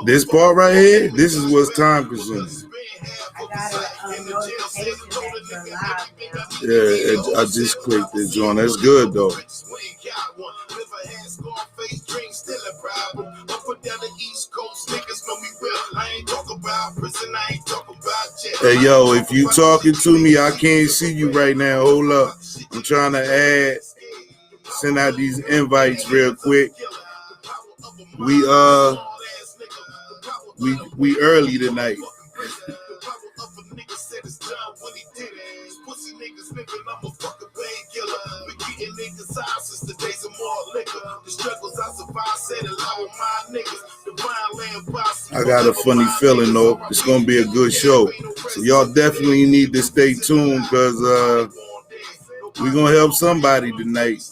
This part right here, this is what's time consuming. I got a notification that you're live now. Yeah, I just clicked it, John. That's good though. Hey yo, if you talking to me, I can't see you right now. Hold up. I'm trying to send out these invites real quick. We early tonight. I got a funny feeling though. It's gonna be a good show. So y'all definitely need to stay tuned because we're gonna help somebody tonight.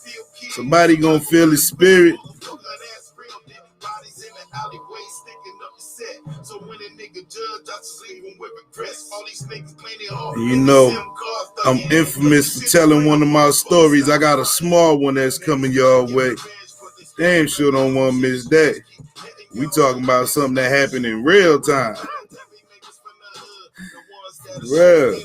Somebody gonna feel the spirit. You know, I'm infamous for telling one of my stories. I got a small one that's coming y'all way. Damn sure don't want to miss that. We talking about something that happened in real time. Real.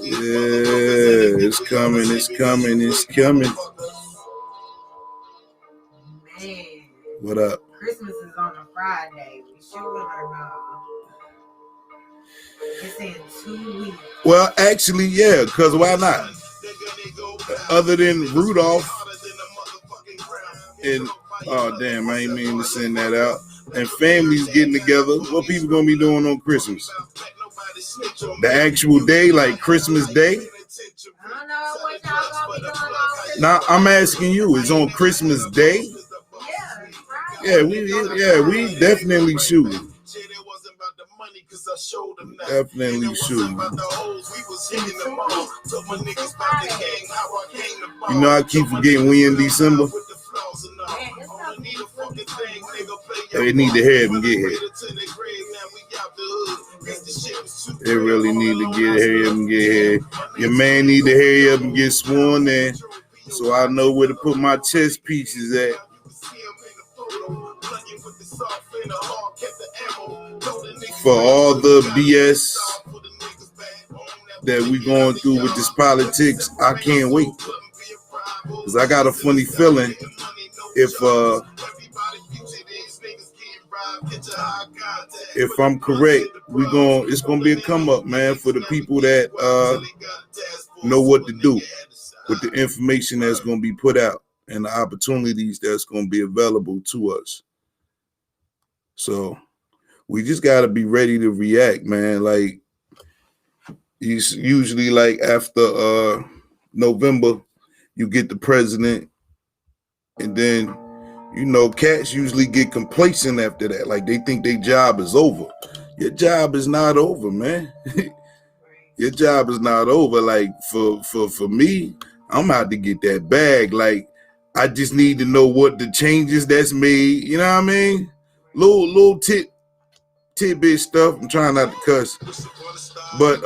Yeah, it's coming, it's coming, it's coming. Man. What up? Christmas is on a Friday. We sure or not? It's in 2 weeks. Well, actually, yeah, because why not? Other than Rudolph and, oh, damn, I ain't mean to send that out. And families getting together. What people gonna be doing on Christmas? The actual day, like Christmas Day? I don't know what y'all gonna be doing on. Now, I'm asking you, it's on Christmas Day? Yeah, we definitely shooting. Definitely shooting. You know, I keep forgetting we in December. They need to hurry up and get here. They really need to hurry up and get here. Your man need to hurry up and get sworn in so I know where to put my chess pieces at. For all the BS that we going through with this politics, I can't wait. Because I got a funny feeling if I'm correct, it's gonna be a come up, man, for the people that know what to do with the information that's gonna be put out and the opportunities that's gonna be available to us. So we just gotta be ready to react, man. Like usually like after November, you get the president, and then you know, cats usually get complacent after that. Like they think their job is over. Your job is not over, man. Your job is not over. Like for me, I'm out to get that bag. Like I just need to know what the changes that's made. You know what I mean? Little tidbit stuff. I'm trying not to cuss, but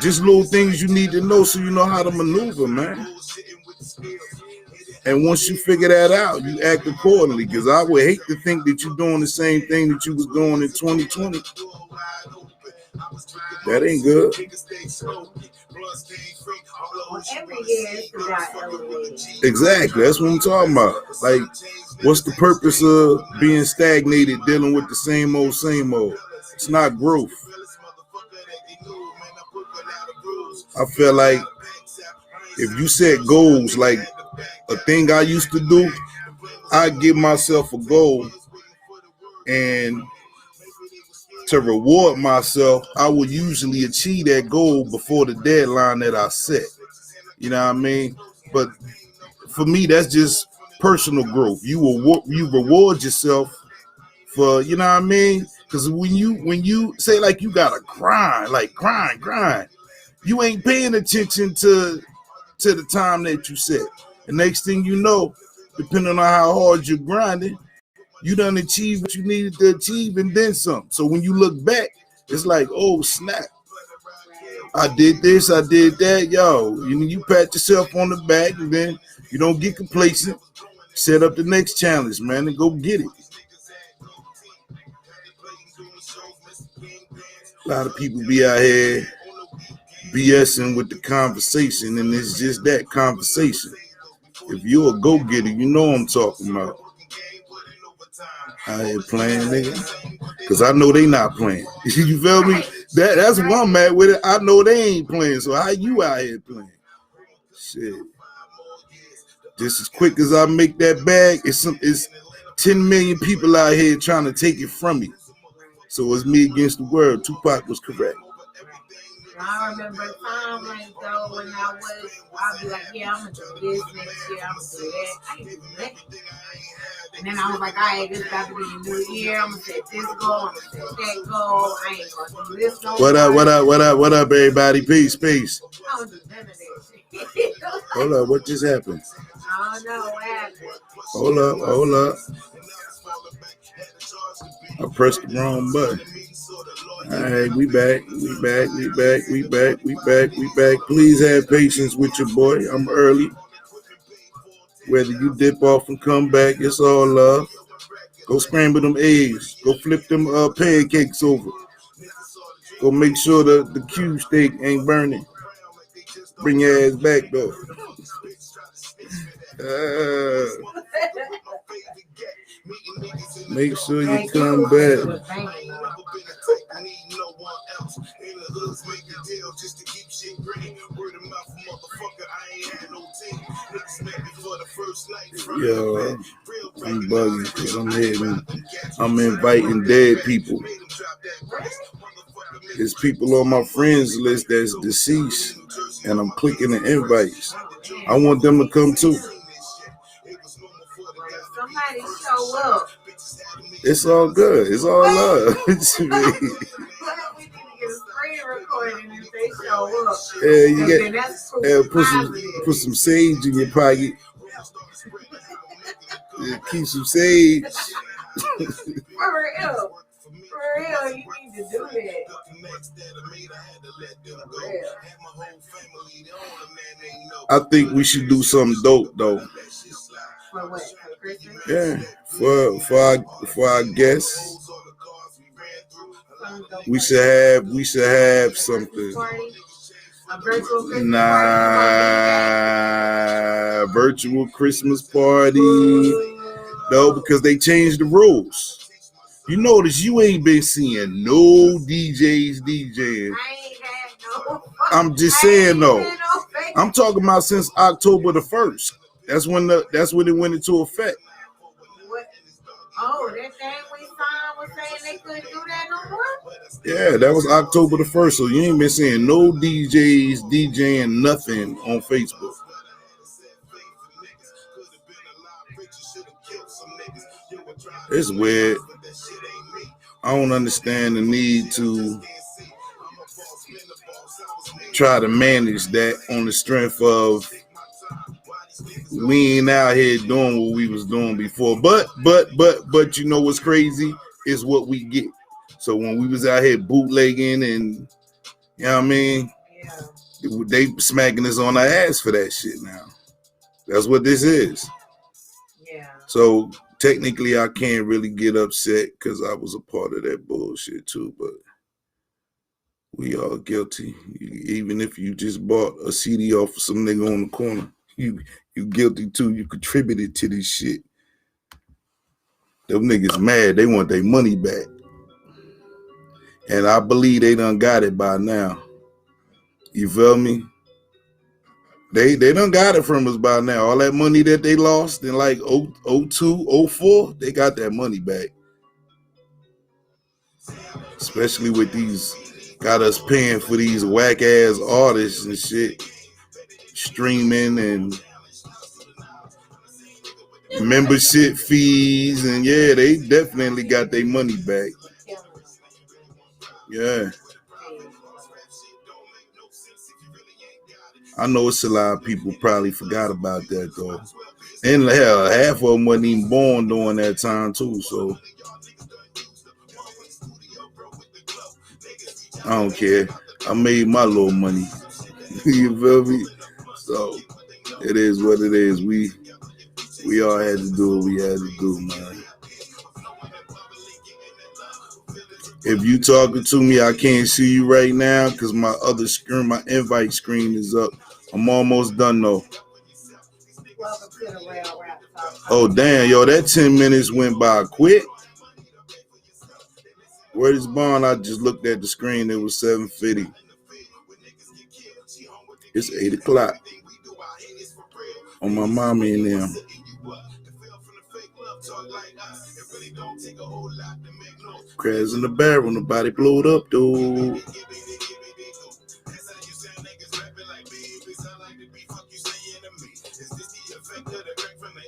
just little things you need to know so you know how to maneuver, man. And once you figure that out, you act accordingly. Because I would hate to think that you're doing the same thing that you was doing in 2020. That ain't good. Well, every year it's about elevating. Exactly. That's what I'm talking about. Like, what's the purpose of being stagnated, dealing with the same old, same old? It's not growth. I feel like if you set goals, like a thing I used to do, I give myself a goal, and to reward myself, I would usually achieve that goal before the deadline that I set. You know what I mean? But for me, that's just personal growth. You reward yourself for, you know what I mean? Because when you say like you gotta grind, you ain't paying attention to the time that you set. The next thing you know, depending on how hard you're grinding, you done achieved what you needed to achieve and then some. So when you look back, it's like, oh snap, I did this, I did that, yo. You pat yourself on the back, and then you don't get complacent. Set up the next challenge, man, and go get it. A lot of people be out here BSing with the conversation, and it's just that conversation. If you're a go-getter, you know what I'm talking about. Out here playing, nigga. Because I know they not playing. You feel me? That's why I'm mad with it. I know they ain't playing, so how you out here playing? Shit. Just as quick as I make that bag, it's 10 million people out here trying to take it from me. So it's me against the world. Tupac was correct. I remember a time like though when I'd be like, yeah, I'm gonna do this next year, I'm gonna do that. I ain't do that. And then I was like, all right, this about to be a new year. I'm gonna set this goal, I'm gonna set that goal. I ain't gonna do this no more. What up, everybody? Peace. I don't do none of that shit. Hold up, what just happened? I don't know what happened. Hold up. I pressed the wrong button. All right, we back. Please have patience with your boy. I'm early. Whether you dip off and come back, it's all love. Go scramble them eggs. Go flip them pancakes over. Go make sure the cube steak ain't burning. Bring your ass back, though. Make sure you come back. Yo, I'm bugging because I'm inviting dead people. There's people on my friends list that's deceased, and I'm clicking the invites. I want them to come too. Somebody show up. It's all good. It's all love. We need to get a screen recording if they show up. Yeah, you get put some sage in your pocket. Yeah, keep some sage. For real, you need to do that. I think we should do something dope though. For what? For Christmas? Yeah, for our guests, we should have something. A virtual Christmas party? Virtual Christmas party. No, because they changed the rules. You notice you ain't been seeing no DJs DJing. I'm just saying though. I'm talking about since October the 1st. That's when it went into effect. What? Oh, that thing we signed was saying they couldn't do that no more? Yeah, that was October the 1st. So you ain't been seeing no DJs DJing nothing on Facebook. It's weird. I don't understand the need to try to manage that on the strength of we ain't out here doing what we was doing before. But you know what's crazy is what we get. So when we was out here bootlegging and you know what I mean, they smacking us on our ass for that shit now. That's what this is. Yeah. So technically I can't really get upset because I was a part of that bullshit too, but we all guilty. Even if you just bought a CD off of some nigga on the corner, you guilty too. You contributed to this shit. Them niggas mad. They want their money back. And I believe they done got it by now. You feel me? They done got it from us by now. All that money that they lost in like 02, 04, they got that money back. Especially with these, got us paying for these whack ass artists and shit. Streaming and membership fees. And yeah, they definitely got their money back. Yeah. I know it's a lot of people probably forgot about that though. And hell, half of them wasn't even born during that time too, so I don't care. I made my little money. You feel me? So it is what it is. We all had to do what we had to do, man. If you talking to me, I can't see you right now because my other screen, my invite screen is up. I'm almost done though. Oh damn, yo, that 10 minutes went by quick. Where is Bond? I just looked at the screen. It was 7:50. It's 8 o'clock. On my mommy and them. Crabs in the barrel, nobody blowed up, dude.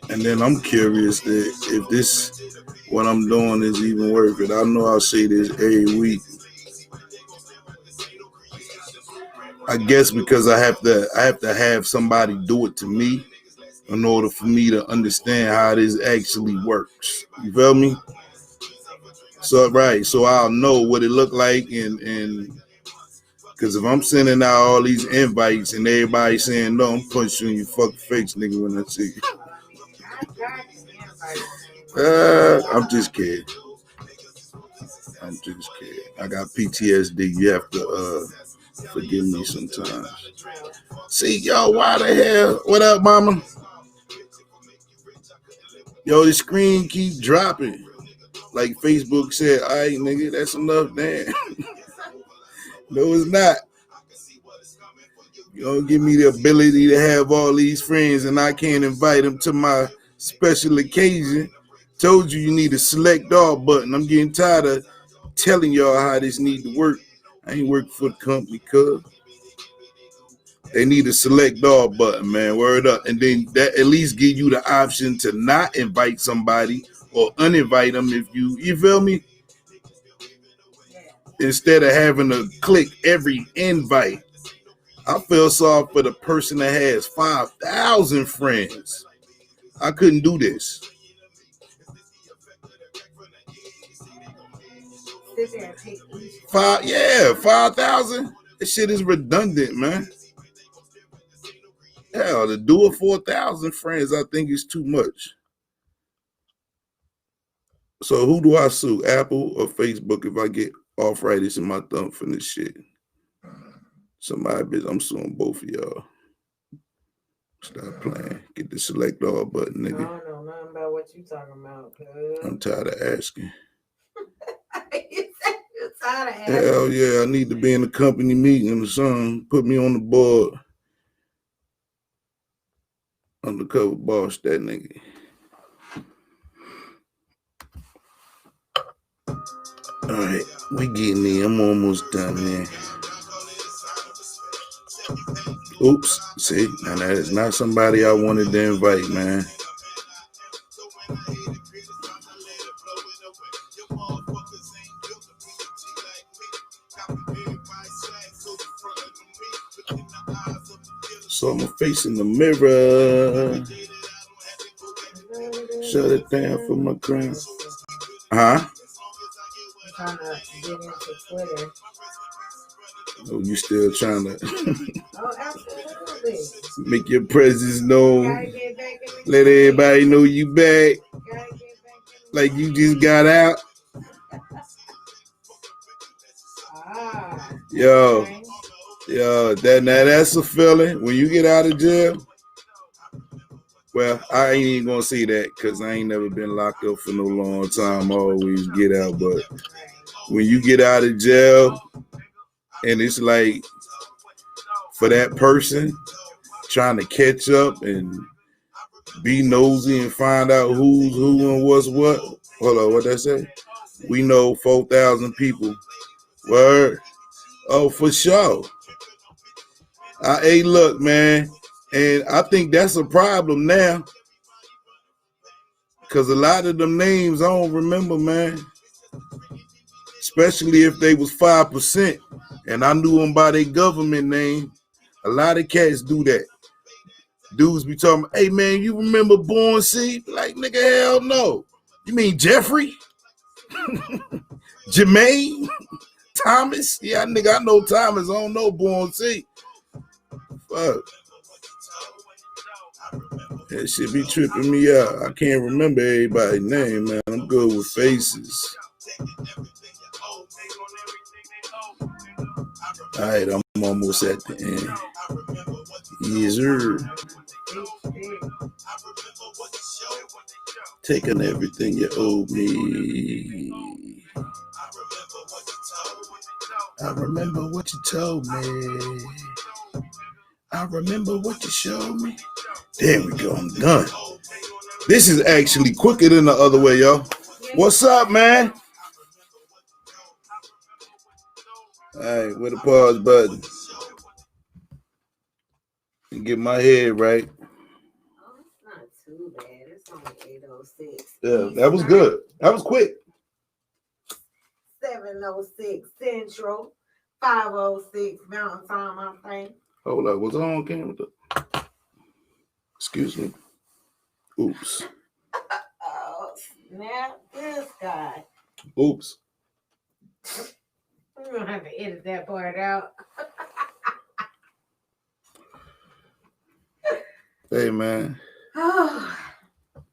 And then I'm curious that if this, what I'm doing is even worth it. I know I say this every week. I guess because I have to have somebody do it to me in order for me to understand how this actually works. You feel me? So right, so I'll know what it look like, and because if I'm sending out all these invites and everybody saying no, I'm punching you in your fucking face, nigga, when I see you. I'm just kidding. I'm just kidding. I got PTSD. You have to forgive me sometimes. See, yo, why the hell? What up, mama? Yo, the screen keep dropping. Like Facebook said, all right, nigga, that's enough, damn. No, it's not. You don't give me the ability to have all these friends and I can't invite them to my special occasion. Told you need a select all button. I'm getting tired of telling y'all how this need to work. I ain't working for the company, cuz. They need a select all button, man. Word up. And then that at least give you the option to not invite somebody or uninvite them if you feel me? Instead of having to click every invite. I feel sorry for the person that has 5,000 friends. I couldn't do this. Yeah, 5,000. This shit is redundant, man. Hell, to do it for 1,000 friends, I think is too much. So who do I sue, Apple or Facebook, if I get arthritis in my thumb from this shit? Somebody, bitch, I'm suing both of y'all. Stop playing. Get the select all button, nigga. I don't know nothing about what you talking about, cuz. I'm tired of asking. You're tired of asking. Hell yeah, I need to be in a company meeting or something. Put me on the board. Undercover boss, that nigga. All right, we getting there. I'm almost done, man. Oops, see, now that is not somebody I wanted to invite, man. So I'm facing the mirror. Shut it down for my crown. Huh? I'm trying to get into Twitter. Oh, you still trying to Oh, absolutely. make your presence known. Gotta get back in the Let game. everybody know you back. Gotta get back in the Like you game. just got out. Ah. Yo, Okay. yo, that's a feeling. When you get out of jail, well, I ain't even gonna say that because I ain't never been locked up for no long time. I always get out, but when you get out of jail, and it's like for that person trying to catch up and be nosy and find out who's who and what's what. Hold on, what that say? We know 4,000 people. Word. Oh, for sure. Hey, look, man. And I think that's a problem now. Because a lot of them names I don't remember, man. Especially if they was 5%. And I knew them by their government name. A lot of cats do that. Dudes be talking, hey, man, you remember Born C? Like, nigga, hell no. You mean Jeffrey? Jermaine? Thomas? Yeah, nigga, I know Thomas. I don't know Born C. Fuck. That shit be tripping me out. I can't remember everybody's name, man. I'm good with faces. All right, I'm almost at the end. Yes, sir. Taking everything you owe me. I remember what you told me. I remember what you showed me. There we go. I'm done. This is actually quicker than the other way, y'all. What's up, man? All right, where the pause button? And get my head right. Oh, it's not too bad. It's only 8:06. Yeah, that was good. That was quick. 7:06 Central, 5:06 Mountain Time, I think. Hold up, was I on camera? Excuse me. Oops. Oh, snap this guy. Oops. We're going to have to edit that part out. Hey, man.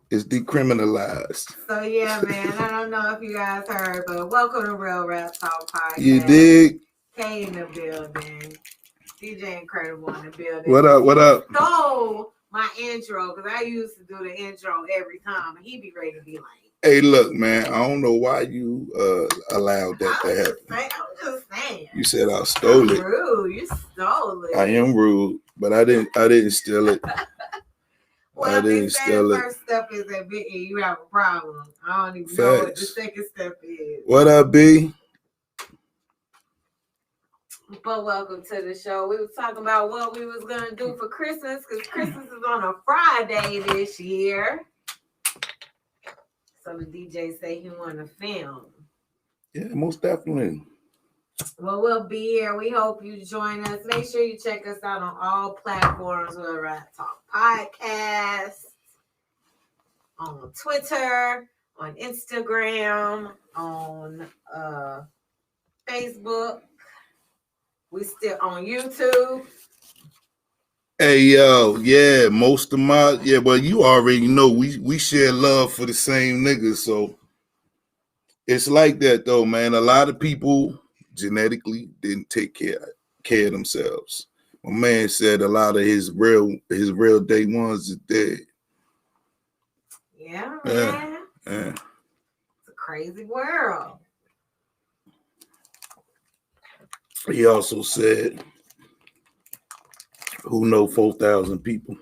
It's decriminalized. So, yeah, man, I don't know if you guys heard, but welcome to Real Rap Talk Podcast. You dig? K in the building. DJ Incredible in the building. What up? What up? Stole my intro because I used to do the intro every time, and he'd be ready to be like, Hey, look, man, I don't know why you allowed that to happen. I'm just saying. You said I stole it. Rude. You stole it. I am rude, but I didn't steal it. Well, I didn't steal it. First step is admitting you have a problem. I don't even know what the second step is. What up, B? But welcome to the show. We was talking about what we was gonna do for Christmas because Christmas is on a Friday this year. So the DJ say he want to film. Yeah, most definitely. Well, we'll be here. We hope you join us. Make sure you check us out on all platforms. We're at Talk Podcast, on Twitter, on Instagram, on Facebook. We still on YouTube. Hey, yo, yeah, most of my, well, you already know we share love for the same niggas, so it's like that though, man. A lot of people genetically didn't take care of themselves. My man said a lot of his real day ones is dead. Yeah, man. Yeah. It's a crazy world. He also said, who know 4,000 people?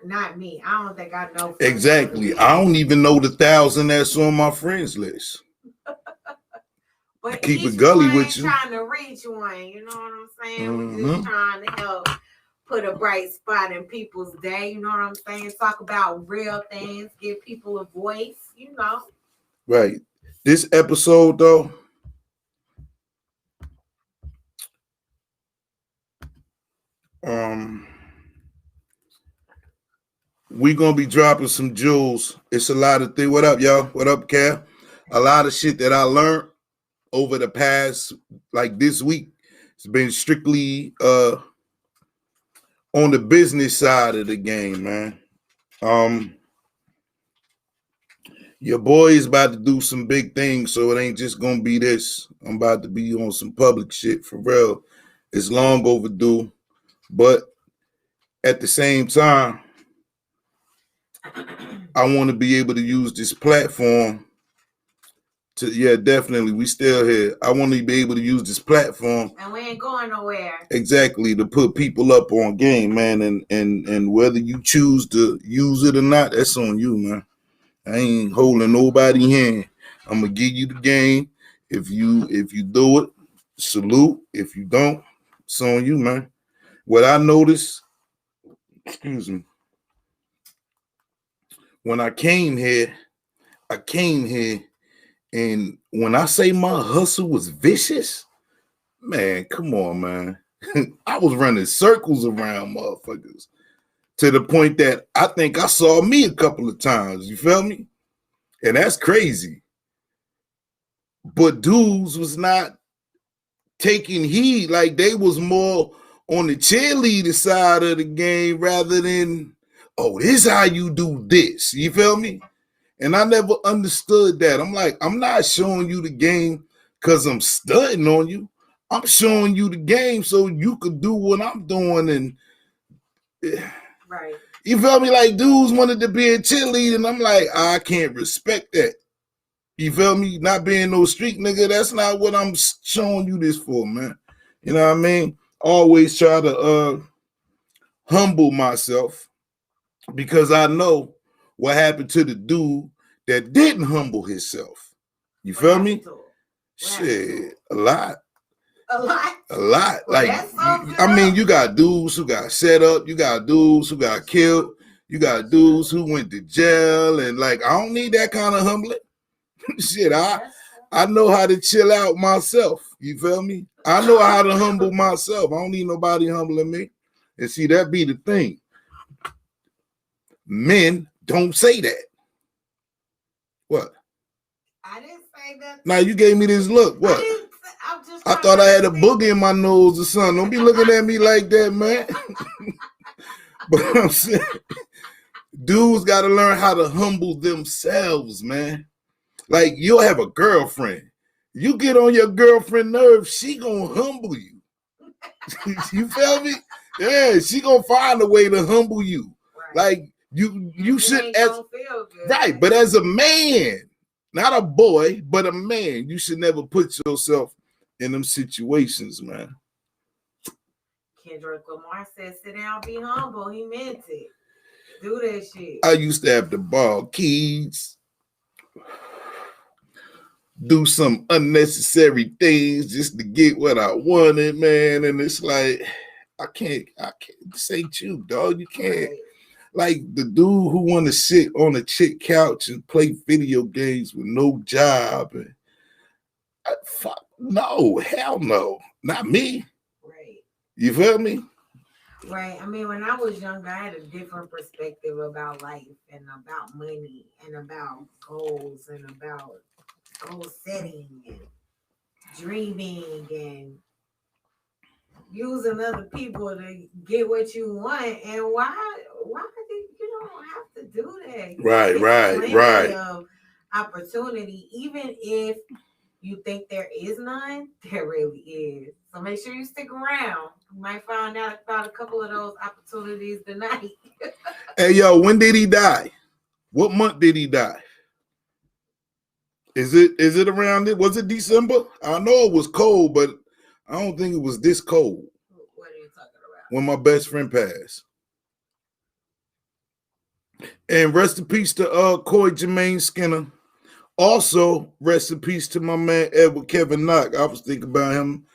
Not me. I don't think I know. Exactly. I don't even know the 1,000 that's on my friends list. But keep it gully with you. Trying to reach one, you know what I'm saying? We're just trying to help put a bright spot in people's day. You know what I'm saying? Talk about real things, give people a voice. You know. Right. This episode though. We're gonna be dropping some jewels. It's a lot of things. What up, y'all? What up, Cal? A lot of shit that I learned over the past, like this week. It's been strictly on the business side of the game, man. Your boy is about to do some big things, so it ain't just gonna be this. I'm about to be on some public shit for real. It's long overdue, but at the same time, I want to be able to use this platform to, definitely, we still here. I want to be able to use this platform. And we ain't going nowhere. Exactly, to put people up on game, man. And whether you choose to use it or not, that's on you, man. I ain't holding nobody's hand. I'm going to give you the game. If you do it, salute. If you don't, it's on you, man. What I noticed, when I came here, and when I say my hustle was vicious, man, come on, man. I was running circles around motherfuckers to the point that I think I saw me a couple of times. You feel me? And that's crazy. but dudes was not taking heed. Like they was more on the cheerleader side of the game rather than, oh, this is how you do this. You feel me? And I never understood that. I'm like, I'm not showing you the game because I'm studying on you. I'm showing you the game so you could do what I'm doing. And Right. you feel me? Like dudes wanted to be a cheerleader, and I'm like, I can't respect that. You feel me? Not being no street nigga, that's not what I'm showing you this for, man. You know what I mean? Always try to humble myself because I know what happened to the dude that didn't humble himself. You feel me? Shit, a lot. A lot. A lot. Well, like, I mean, you got dudes who got set up, you got dudes who got killed, you got dudes who went to jail, and like, I don't need that kind of humbling. Shit, I know how to chill out myself. You feel me? I know how to humble myself. I don't need nobody humbling me. And see, that be the thing. Men don't say that. What? I didn't say that. Now you gave me this look. What? I thought I had a boogie in my nose or something. Don't be looking at me like that, man. But I'm saying, dudes got to learn how to humble themselves, man. Like, you'll have a girlfriend. You get on your girlfriend nerves, she gonna humble you. You feel me? Yeah, she gonna find a way to humble you. Right. Like, you should, as right, but as a man, not a boy, but a man, you should never put yourself in them situations, man. Kendrick Lamar said, sit down, be humble. He meant it. Do that shit. I used to have to borrow keys, do some unnecessary things just to get what I wanted, man. And it's like, I can't, this ain't you, dog. You can't. Right. Like the dude who want to sit on a chick couch and play video games with no job. And fuck, no, hell no. Not me. Right. You feel me? Right. I mean, when I was younger, I had a different perspective about life and about money and about goals and about goal setting and dreaming and using other people to get what you want. And why you don't have to do that? Right. Of opportunity, even if you think there is none, there really is. So make sure you stick around. You might find out about a couple of those opportunities tonight. Hey, yo, when did he die? What month did he die? Is it around it? Was it December? I know it was cold, but I don't think it was this cold. What are you talking about? When my best friend passed. And rest in peace to Corey Jermaine Skinner. Also, rest in peace to my man Edward Kevin Knock. I was thinking about him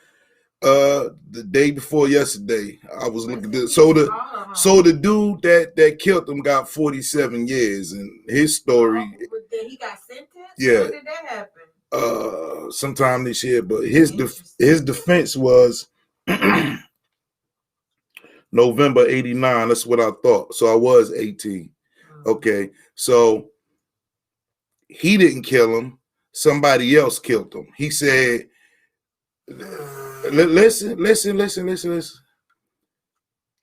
the day before yesterday. I was looking at this. So the dude that killed him got 47 years, and his story. He got sentenced? Yeah. When did that happen? Sometime this year, but his defense was November 89. That's what I thought. So I was 18. Okay, so he didn't kill him. Somebody else killed him. He said, listen.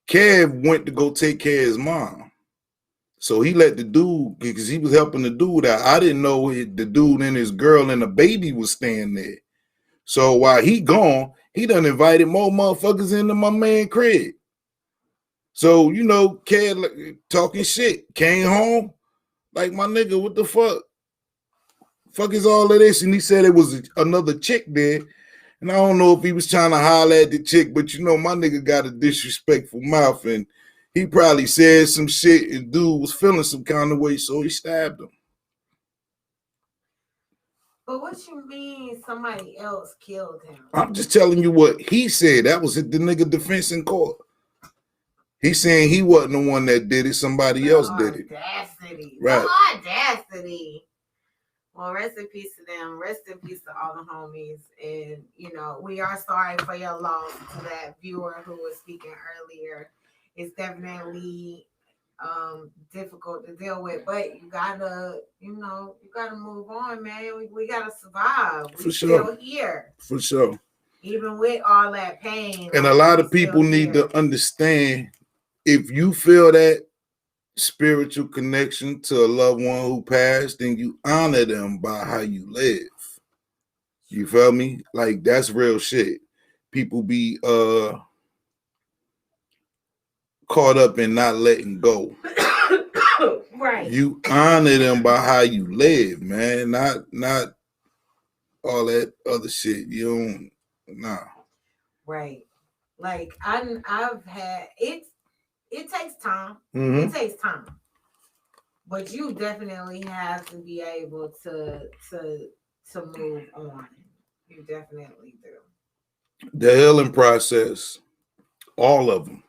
Kev went to go take care of his mom. So he let the dude, because he was helping the dude out. I didn't know the dude and his girl and the baby was staying there. So while he gone, he done invited more motherfuckers into my man crib. So, you know, Kev talking shit, came home, like, my nigga, what the fuck? Fuck is all of this? And he said it was another chick there. And I don't know if he was trying to holler at the chick, but you know, my nigga got a disrespectful mouth, and he probably said some shit, and dude was feeling some kind of way, so he stabbed him. But what you mean somebody else killed him? I'm just telling you what he said. That was the nigga defense in court. He's saying he wasn't the one that did it. Somebody else did it. Audacity. Right. The audacity. Well, rest in peace to them. Rest in peace to all the homies. And, you know, we are sorry for your loss to that viewer who was speaking earlier. It's definitely difficult to deal with. But you gotta, you gotta move on, man. We gotta survive. For We sure. still here. For sure. Even with all that pain. And a lot of people need to understand, if you feel that spiritual connection to a loved one who passed, then you honor them by how you live. You feel me? Like, that's real shit. People be caught up in not letting go. Right. You honor them by how you live, man. Not all that other shit. You don't, nah. Right. Like I've had it takes time. Mm-hmm. It takes time. But you definitely have to be able to move on. You definitely do. The healing process, all of them.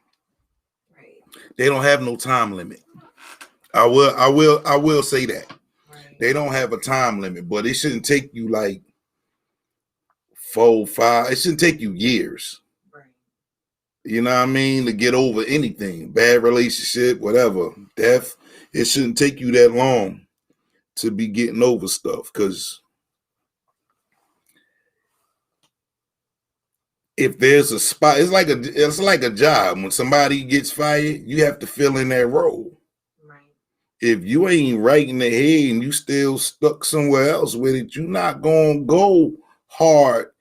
Right. They don't have no time limit. I will say that. Right. They don't have a time limit, but it shouldn't take you like 4, 5. It shouldn't take you years. Right. You know what I mean? To get over anything, bad relationship, whatever, death. It shouldn't take you that long to be getting over stuff, because if there's a spot, it's like a job. When somebody gets fired, you have to fill in that role. Right. If you ain't right in the head and you still stuck somewhere else with it, you're not gonna go hard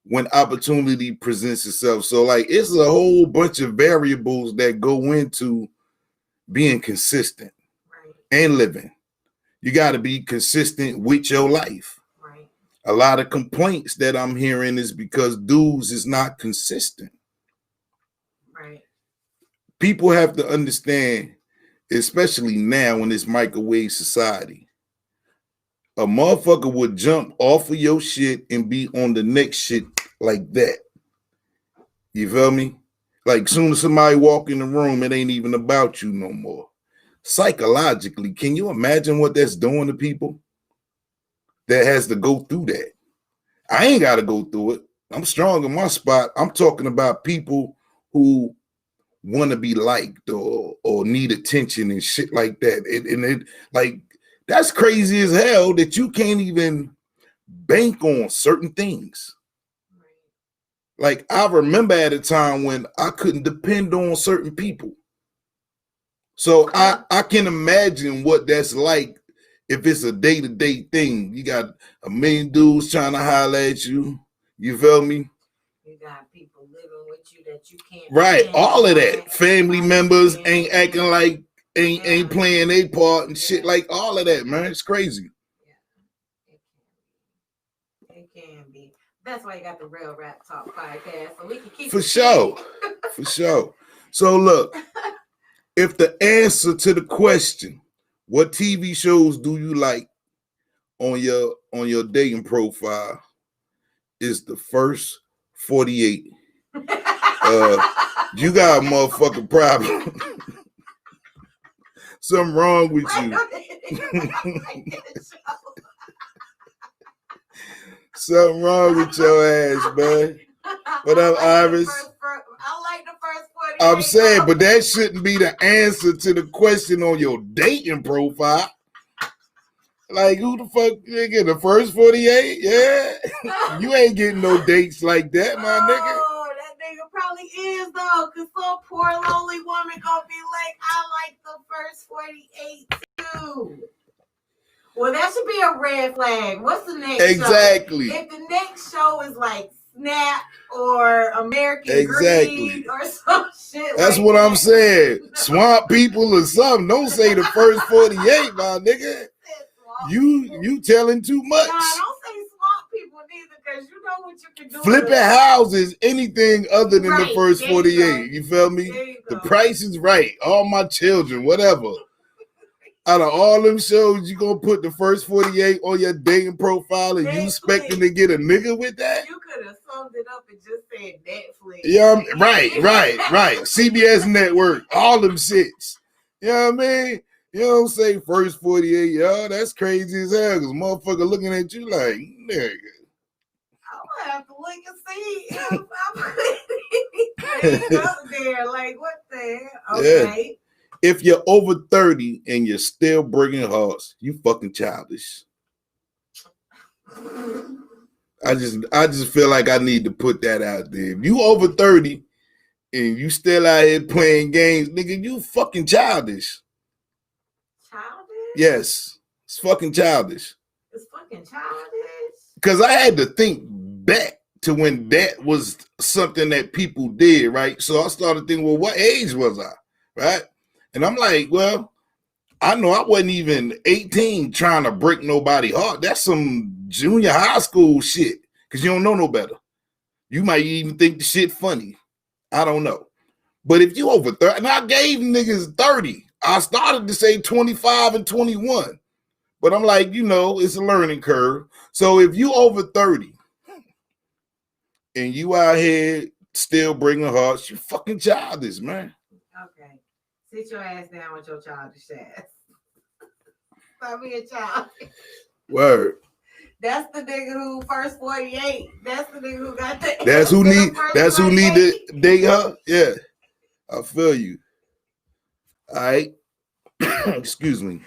when opportunity presents itself. So, like, it's a whole bunch of variables that go into being consistent. Right. And living. You got to be consistent with your life. Right. A lot of complaints that I'm hearing is because dudes is not consistent. Right. People have to understand, especially now in this microwave society, a motherfucker would jump off of your shit and be on the next shit like that. You feel me? Like, soon as somebody walk in the room, it ain't even about you no more. Psychologically, can you imagine what that's doing to people that has to go through that? I ain't got to go through it. I'm strong in my spot. I'm talking about people who want to be liked or need attention and shit like that. And like, that's crazy as hell that you can't even bank on certain things. Like, I remember at a time when I couldn't depend on certain people. So I can imagine what that's like if it's a day-to-day thing. You got a million dudes trying to holler at you. You feel me? You got people living with you that you can't. Right, all of that. Family members ain't acting like ain't playing their part and shit, like all of that, man. It's crazy. Yeah. It can be. That's why you got the Real Rap Talk podcast, so we can keep for sure. For sure. So look. If the answer to the question, what TV shows do you like on your dating profile, is the first 48, you got a motherfucking problem. Something wrong with you. Something wrong with your ass, man. What up, Iris? I like the first 48. I'm saying, but that shouldn't be the answer to the question on your dating profile. Like, who the fuck nigga? The first 48? Yeah. You ain't getting no dates like that, my nigga. Oh, that nigga probably is though, cause some poor lonely woman gonna be like, I like the first 48 too. Well, that should be a red flag. What's the next show? Exactly. If the next show is like Snap or American Greed or some shit. That's like what that. I'm saying. Swamp people or something. Don't say the first 48, my nigga. You telling too much. Nah, don't say swamp people neither, because you know what you can do. Flipping houses, anything other than the first 48. You feel me? The price is right. All my children, whatever. Out of all them shows, you gonna put the first 48 on your dating profile and you expecting to get a nigga with that? You could have summed it up and just said Netflix. Yeah, right. CBS Network, all them shits. You know what I mean? You don't say first 48, yo. That's crazy as hell, because motherfucker looking at you like, nigga. I'm gonna have to look and see if I put anything up there. Like, what the hell? Okay. If you're over 30 and you're still breaking hearts, you fucking childish. I just feel like I need to put that out there. If you over 30 and you still out here playing games, nigga, you fucking childish. Childish? Yes. It's fucking childish. It's fucking childish. Because I had to think back to when that was something that people did, right? So I started thinking, well, what age was I? Right? And I'm like, well, I know I wasn't even 18 trying to break nobody's heart. That's some junior high school shit. Because you don't know no better. You might even think the shit funny. I don't know. But if you over 30, and I gave niggas 30. I started to say 25 and 21. But I'm like, you know, it's a learning curve. So if you over 30 and you out here still breaking hearts, you fucking childish, man. Okay. Sit your ass down with your childish ass. Stop being childish. Word. That's the nigga who first 48. That's the nigga who got the. That's who need to date her. Yeah. I feel you. All right. Excuse me.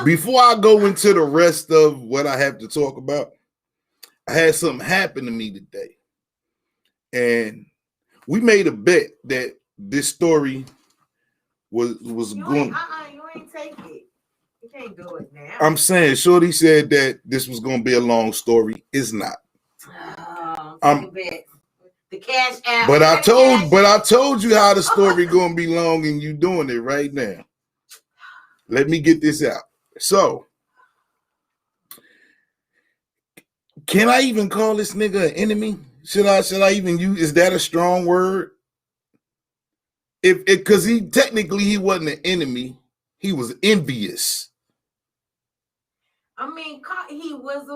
Before I go into the rest of what I have to talk about, I had something happen to me today. And we made a bet that this story was going. You ain't take it. You can't do it now. I'm saying, Shorty said that this was going to be a long story. It's not. The cash out. But I told you how the story going to be long, and you doing it right now. Let me get this out. So, can I even call this nigga an enemy? Should I even use? Is that a strong word? Because he wasn't an enemy. He was envious. I mean, he was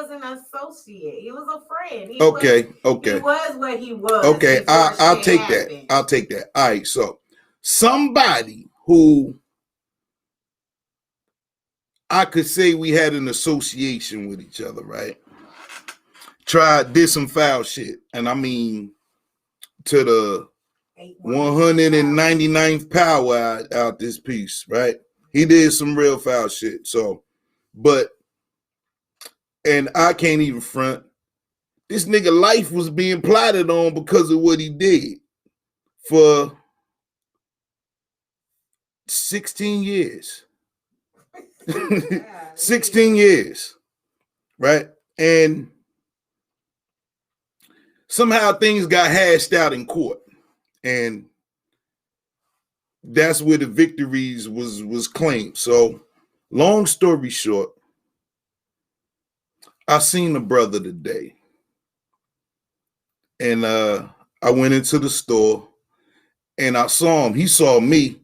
an associate. He was a friend. He was what he was. Okay, I'll take that. I'll take that. All right, so somebody who I could say we had an association with each other, right? Did some foul shit. And I mean, to the 199th power out this piece, right? He did some real foul shit. So, and I can't even front. This nigga life was being plotted on because of what he did for 16 years. 16 years, right? And somehow things got hashed out in court, and that's where the victories was claimed. So, long story short, I seen a brother today, and I went into the store, and I saw him. He saw me,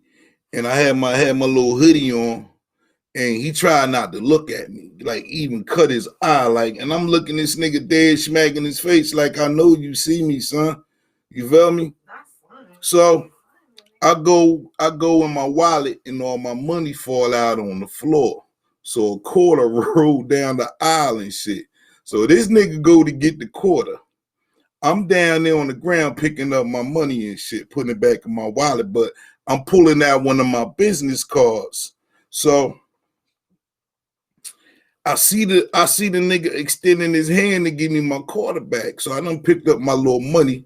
and I had my little hoodie on. And he tried not to look at me, like even cut his eye, like, and I'm looking this nigga dead, smacking his face, like, I know you see me, son. You feel me? So I go in my wallet and all my money fall out on the floor. So a quarter rolled down the aisle and shit. So this nigga go to get the quarter. I'm down there on the ground picking up my money and shit, putting it back in my wallet, but I'm pulling out one of my business cards. So I see the nigga extending his hand to give me my quarter back. So I done picked up my little money.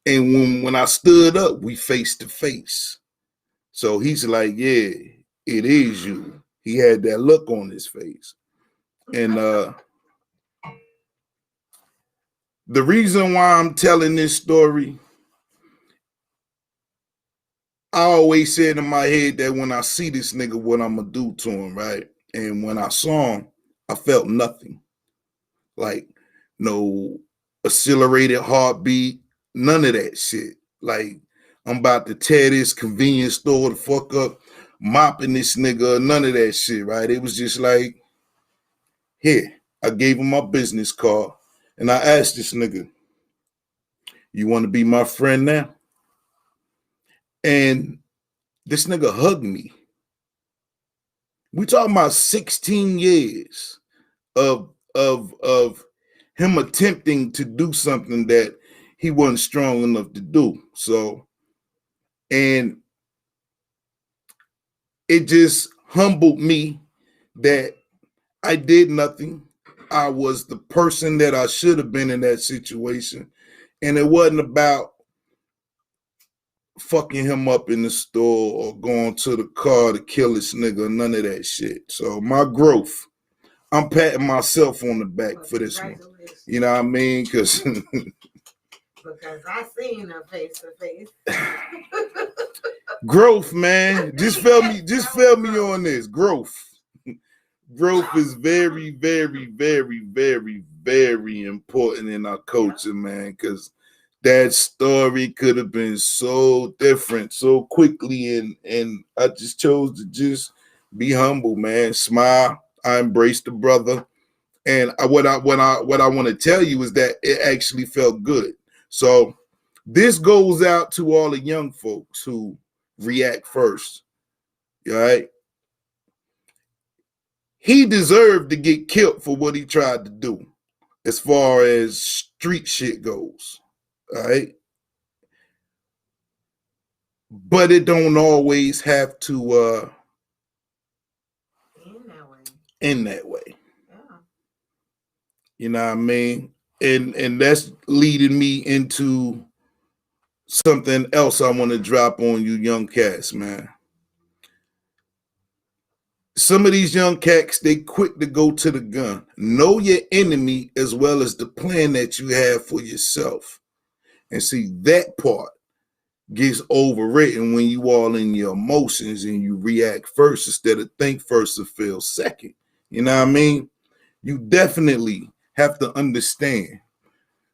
And when I stood up, we face to face. So he's like, yeah, it is you. He had that look on his face. And the reason why I'm telling this story, I always said in my head that when I see this nigga, what I'm going to do to him, right? And when I saw him, I felt nothing. Like no accelerated heartbeat, none of that shit. Like I'm about to tear this convenience store the fuck up, mopping this nigga, none of that shit, right? It was just like, here, I gave him my business card and I asked this nigga, you want to be my friend now? And this nigga hugged me. We talking about 16 years of him attempting to do something that he wasn't strong enough to do. So, and it just humbled me that I did nothing. I was the person that I should have been in that situation. And it wasn't about fucking him up in the store or going to the car to kill this nigga, none of that shit. So my growth, I'm patting myself on the back for this one. You know what I mean? Because I seen her face to face. Growth, man. Just feel me on this. Growth. Growth is very, very, very, very, very important in our culture, man, because that story could have been so different so quickly, and I just chose to just be humble, man. Smile. I embrace the brother, and what I want to tell you is that it actually felt good. So this goes out to all the young folks who react first. All right. He deserved to get killed for what he tried to do as far as street shit goes. All right. But it don't always have to end that way. Yeah. You know what I mean? And that's leading me into something else I want to drop on you young cats, man. Some of these young cats, they quick to go to the gun. Know your enemy as well as the plan that you have for yourself. And see, that part gets overwritten when you all in your emotions and you react first instead of think first and feel second. You know what I mean? You definitely have to understand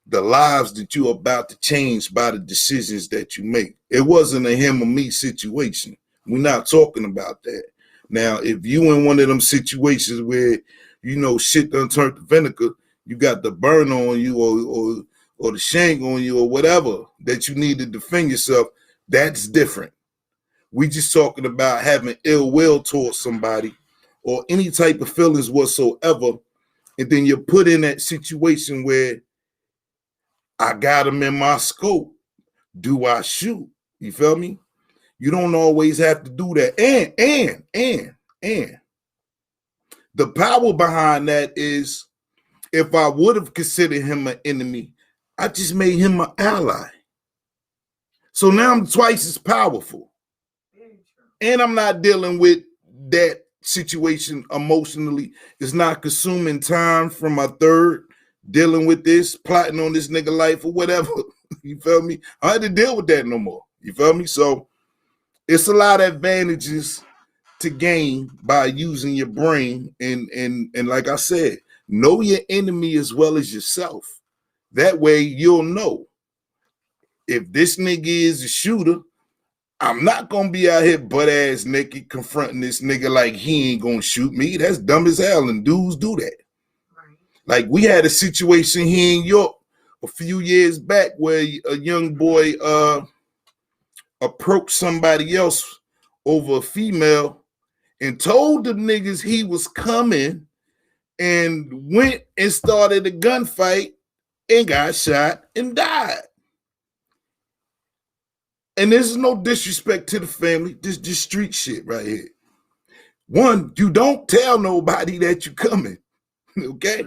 the lives that you're about to change by the decisions that you make. It wasn't a him or me situation. We're not talking about that. Now, if you in one of them situations where, you know, shit done turned to vinegar, you got the burn on you or the shank on you or whatever that you need to defend yourself, that's different. We just talking about having ill will towards somebody or any type of feelings whatsoever, and then you're put in that situation where I got them in my scope. Do I shoot? You feel me? You don't always have to do that. And the power behind that is, if I would have considered him an enemy, I just made him an ally. So now I'm twice as powerful. And I'm not dealing with that situation emotionally. It's not consuming time from my third, dealing with this, plotting on this nigga life or whatever. You feel me? I had to deal with that no more. You feel me? So it's a lot of advantages to gain by using your brain. And like I said, know your enemy as well as yourself. That way you'll know if this nigga is a shooter, I'm not gonna be out here butt ass naked confronting this nigga like he ain't gonna shoot me. That's dumb as hell, and dudes do that. Right. Like we had a situation here in York a few years back where a young boy approached somebody else over a female and told the niggas he was coming and went and started a gunfight and got shot and died. And there's no disrespect to the family. This just street shit right here. One, you don't tell nobody that you coming. Okay?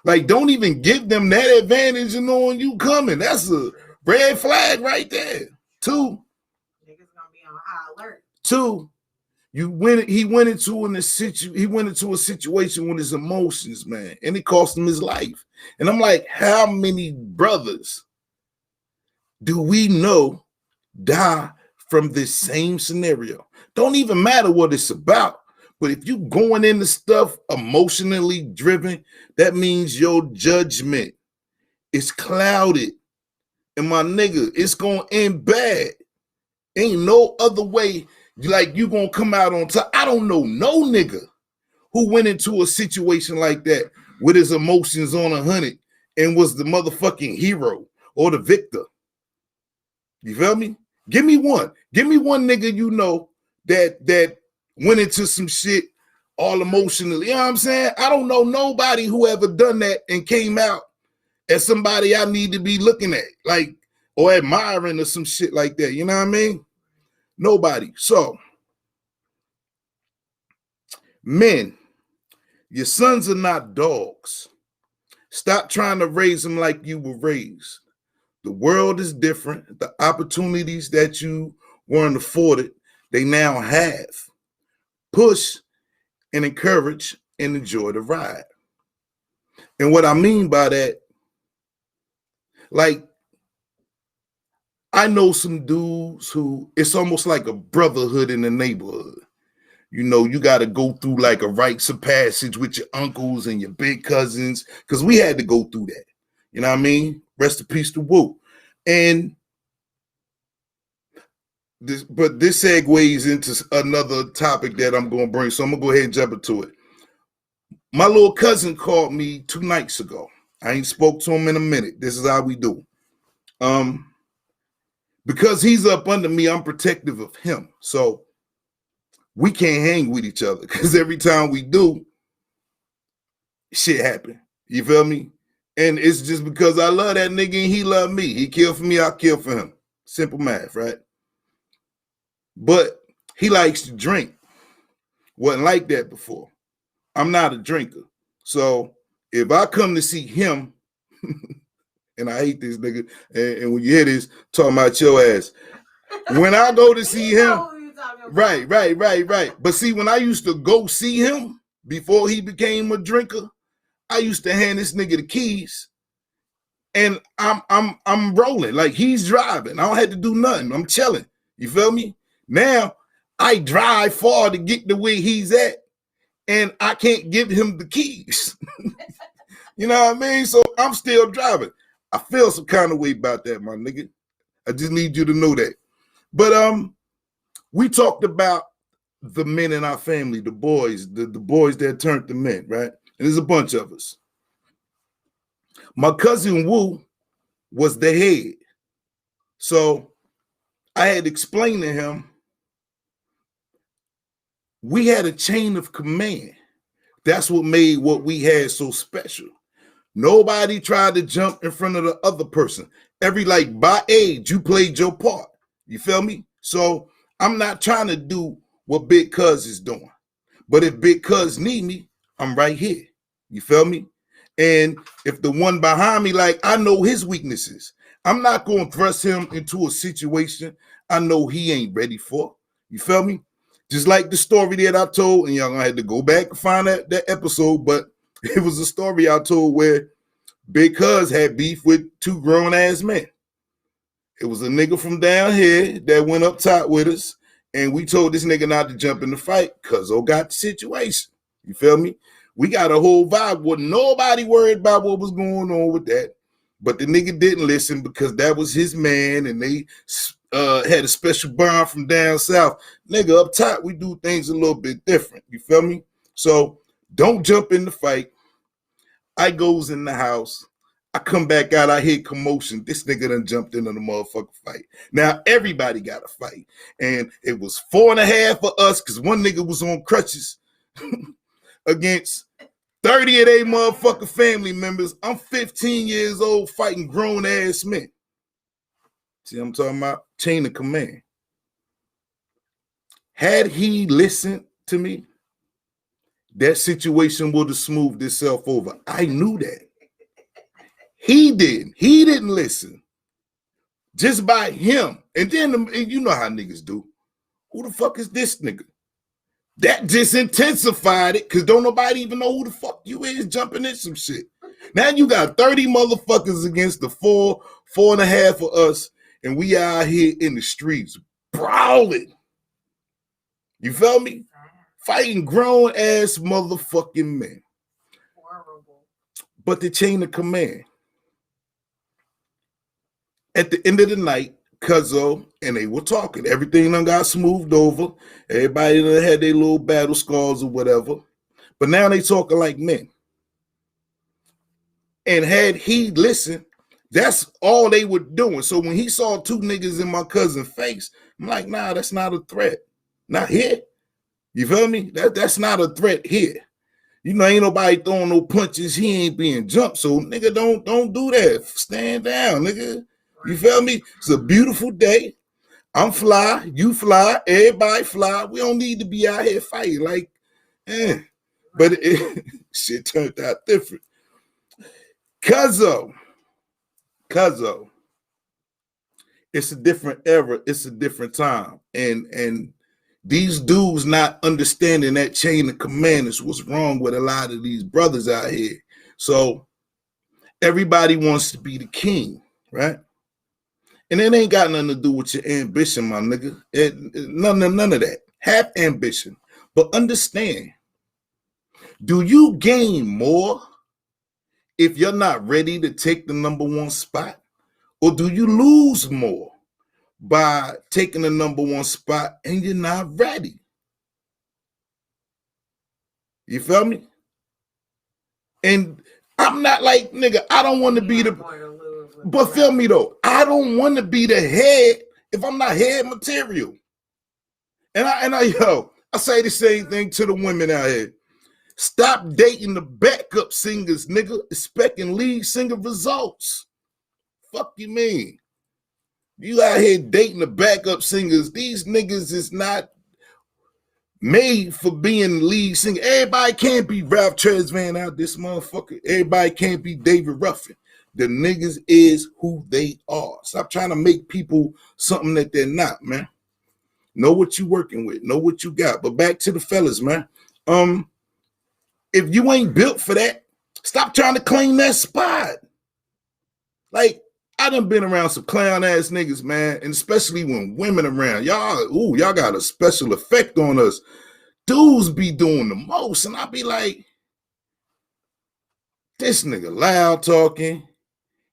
Like, don't even give them that advantage of knowing you coming. That's a red flag right there. Two, niggas gonna be on high alert. Two, he went into a situation with his emotions, man, and it cost him his life. And I'm like, how many brothers do we know die from this same scenario? Don't even matter what it's about. But if you going into stuff emotionally driven, that means your judgment is clouded. And my nigga, it's gonna end bad. Ain't no other way. Like you gonna come out on top. I don't know no nigga who went into a situation like that with his emotions on 100 and was the motherfucking hero or the victor. You feel me? Give me one. Give me one nigga you know that went into some shit all emotionally. You know what I'm saying? I don't know nobody who ever done that and came out as somebody I need to be looking at, like, or admiring or some shit like that. You know what I mean? Nobody. So Men, your sons are not dogs. Stop trying to raise them like you were raised. The world is different. The opportunities that you weren't afforded, they now have. Push and encourage and enjoy the ride. And what I mean by that, like, I know some dudes who it's almost like a brotherhood in the neighborhood. You know, you got to go through like a rites of passage with your uncles and your big cousins, because we had to go through that. You know what I mean? Rest in peace to Woo. And this segues into another topic that I'm going to bring. So I'm going to go ahead and jump into it. My little cousin called me 2 nights ago. I ain't spoke to him in a minute. This is how we do. Because he's up under me, I'm protective of him. So we can't hang with each other, because every time we do, shit happen. You feel me? And it's just because I love that nigga and he love me. He killed for me, I kill for him. Simple math, right? But he likes to drink. Wasn't like that before. I'm not a drinker. So if I come to see him, and I hate this nigga, and when you hear this, talking about your ass. When I go to see him, right. But see, when I used to go see him before he became a drinker, I used to hand this nigga the keys, and I'm rolling like he's driving. I don't have to do nothing. I'm chilling. You feel me? Now I drive far to get to where he's at, and I can't give him the keys. You know what I mean? So I'm still driving. I feel some kind of way about that, my nigga. I just need you to know that. But we talked about the men in our family, the boys, the boys that turned to men, right? And there's a bunch of us. My cousin Wu was the head. So I had explained to him, we had a chain of command. That's what made what we had so special. Nobody tried to jump in front of the other person. Like by age, you played your part. You feel me? So I'm not trying to do what Big Cuz is doing. But if Big Cuz need me, I'm right here. You feel me? And if the one behind me, like, I know his weaknesses, I'm not going to thrust him into a situation I know he ain't ready for. You feel me? Just like the story that I told, and y'all gonna have to go back and find that episode, but it was a story I told where Big Cuz had beef with 2 grown-ass men. It was a nigga from down here that went up top with us, and we told this nigga not to jump in the fight because got the situation. You feel me? We got a whole vibe. Wasn't nobody worried about what was going on with that. But the nigga didn't listen because that was his man, and they had a special bond from down south. Nigga, up top, we do things a little bit different. You feel me? So don't jump in the fight. I goes in the house. I come back out. I hear commotion. This nigga done jumped into the motherfucking fight. Now, everybody got a fight. And it was 4.5 for us because one nigga was on crutches against 30 of their motherfucking family members. I'm 15 years old fighting grown-ass men. See what I'm talking about? Chain of command. Had he listened to me, that situation would have smoothed itself over. I knew that. He didn't. He didn't listen. Just by him. And then, you know how niggas do. Who the fuck is this nigga? That just intensified it because don't nobody even know who the fuck you is jumping in some shit. Now you got 30 motherfuckers against the 4.5 for us, and we out here in the streets brawling. You feel me? Fighting grown-ass motherfucking men. Horrible. But the chain of command. At the end of the night, Cuzzo and they were talking. Everything done got smoothed over. Everybody done had their little battle scars or whatever. But now they talking like men. And had he listened, that's all they were doing. So when he saw 2 niggas in my cousin's face, I'm like, nah, that's not a threat. Not here. You feel me? That's not a threat here. You know, ain't nobody throwing no punches. He ain't being jumped. So, nigga, don't do that. Stand down, nigga. You feel me? It's a beautiful day. I'm fly. You fly. Everybody fly. We don't need to be out here fighting. Like, But shit turned out different. Cuzzo, it's a different era. It's a different time. And these dudes not understanding that chain of command is what's wrong with a lot of these brothers out here. So everybody wants to be the king, right? And it ain't got nothing to do with your ambition, my nigga. None of that. Have ambition, but understand, do you gain more if you're not ready to take the number one spot? Or do you lose more by taking the number one spot and you're not ready? You feel me? And I'm not like, nigga, I don't want to be the, but feel me though, I don't want to be the head if I'm not head material. And I say the same thing to the women out here. Stop dating the backup singers, nigga, expecting lead singer results. Fuck you mean? You out here dating the backup singers. These niggas is not made for being lead singer. Everybody can't be Ralph Tresvant out this motherfucker. Everybody can't be David Ruffin. The niggas is who they are. Stop trying to make people something that they're not, man. Know what you working with. Know what you got. But back to the fellas, man. If you ain't built for that, stop trying to claim that spot. Like, I done been around some clown ass niggas, man, and especially when women around. Y'all got a special effect on us. Dudes be doing the most, and I be like, this nigga loud talking.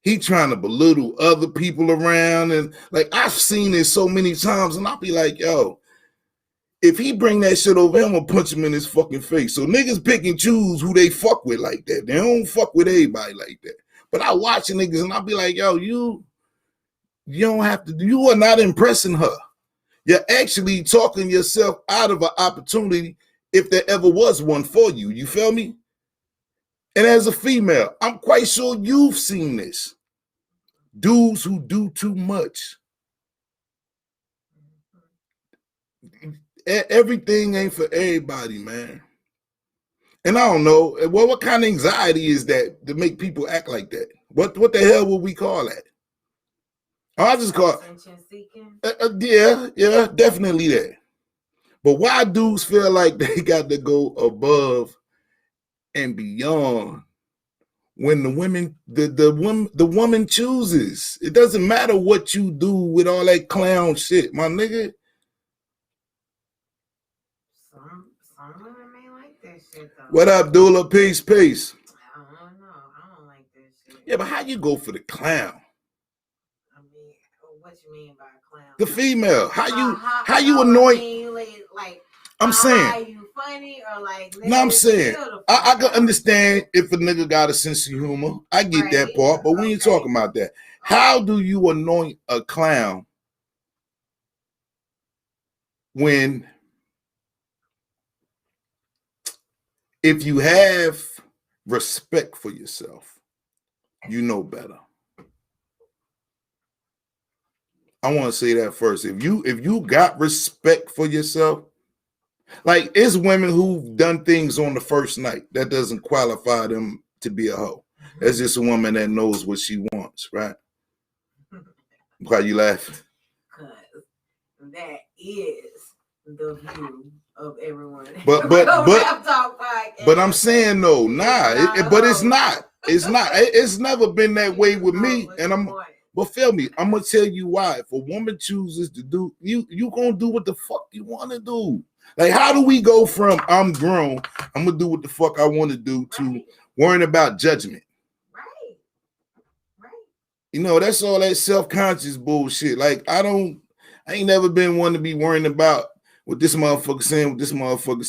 He trying to belittle other people around, and like I've seen it so many times, and I be like, yo, if he bring that shit over, I'm gonna punch him in his fucking face. So niggas pick and choose who they fuck with like that. They don't fuck with everybody like that. But I watch niggas and I be like, yo, you don't have to, you are not impressing her. You're actually talking yourself out of an opportunity if there ever was one for you. You feel me? And as a female, I'm quite sure you've seen this. Dudes who do too much. Everything ain't for everybody, man. And I don't know, well, what kind of anxiety is that to make people act like that? What the hell would we call that? I just call it, yeah, definitely that. But why dudes feel like they got to go above and beyond when the woman chooses? It doesn't matter what you do with all that clown shit, my nigga. Some women may like that shit though. What up, Dula? Peace. I don't know. I don't like that shit. Yeah, but how you go for the clown? I mean, what you mean by clown? The female. How you anoint? Like, I'm saying. Are you funny or like? No, I'm saying. I can understand if a nigga got a sense of humor. I get that part, but we ain't talking about that. How do you anoint a clown when, if you have respect for yourself, you know better? I want to say that first. If you got respect for yourself, like it's women who've done things on the first night that doesn't qualify them to be a hoe. That's just a woman that knows what she wants, right? Why you laughing? Because that is the view of everyone. But I'm saying no, but it's not. It's not. It's never been that way with me, and but feel me, I'm gonna tell you why. If a woman chooses to do, you gonna do what the fuck you want to do. Like, how do we go from I'm grown, I'm gonna do what the fuck I want to do to worrying about judgment? Right. You know, that's all that self-conscious bullshit. Like, I ain't never been one to be worrying about what this motherfucker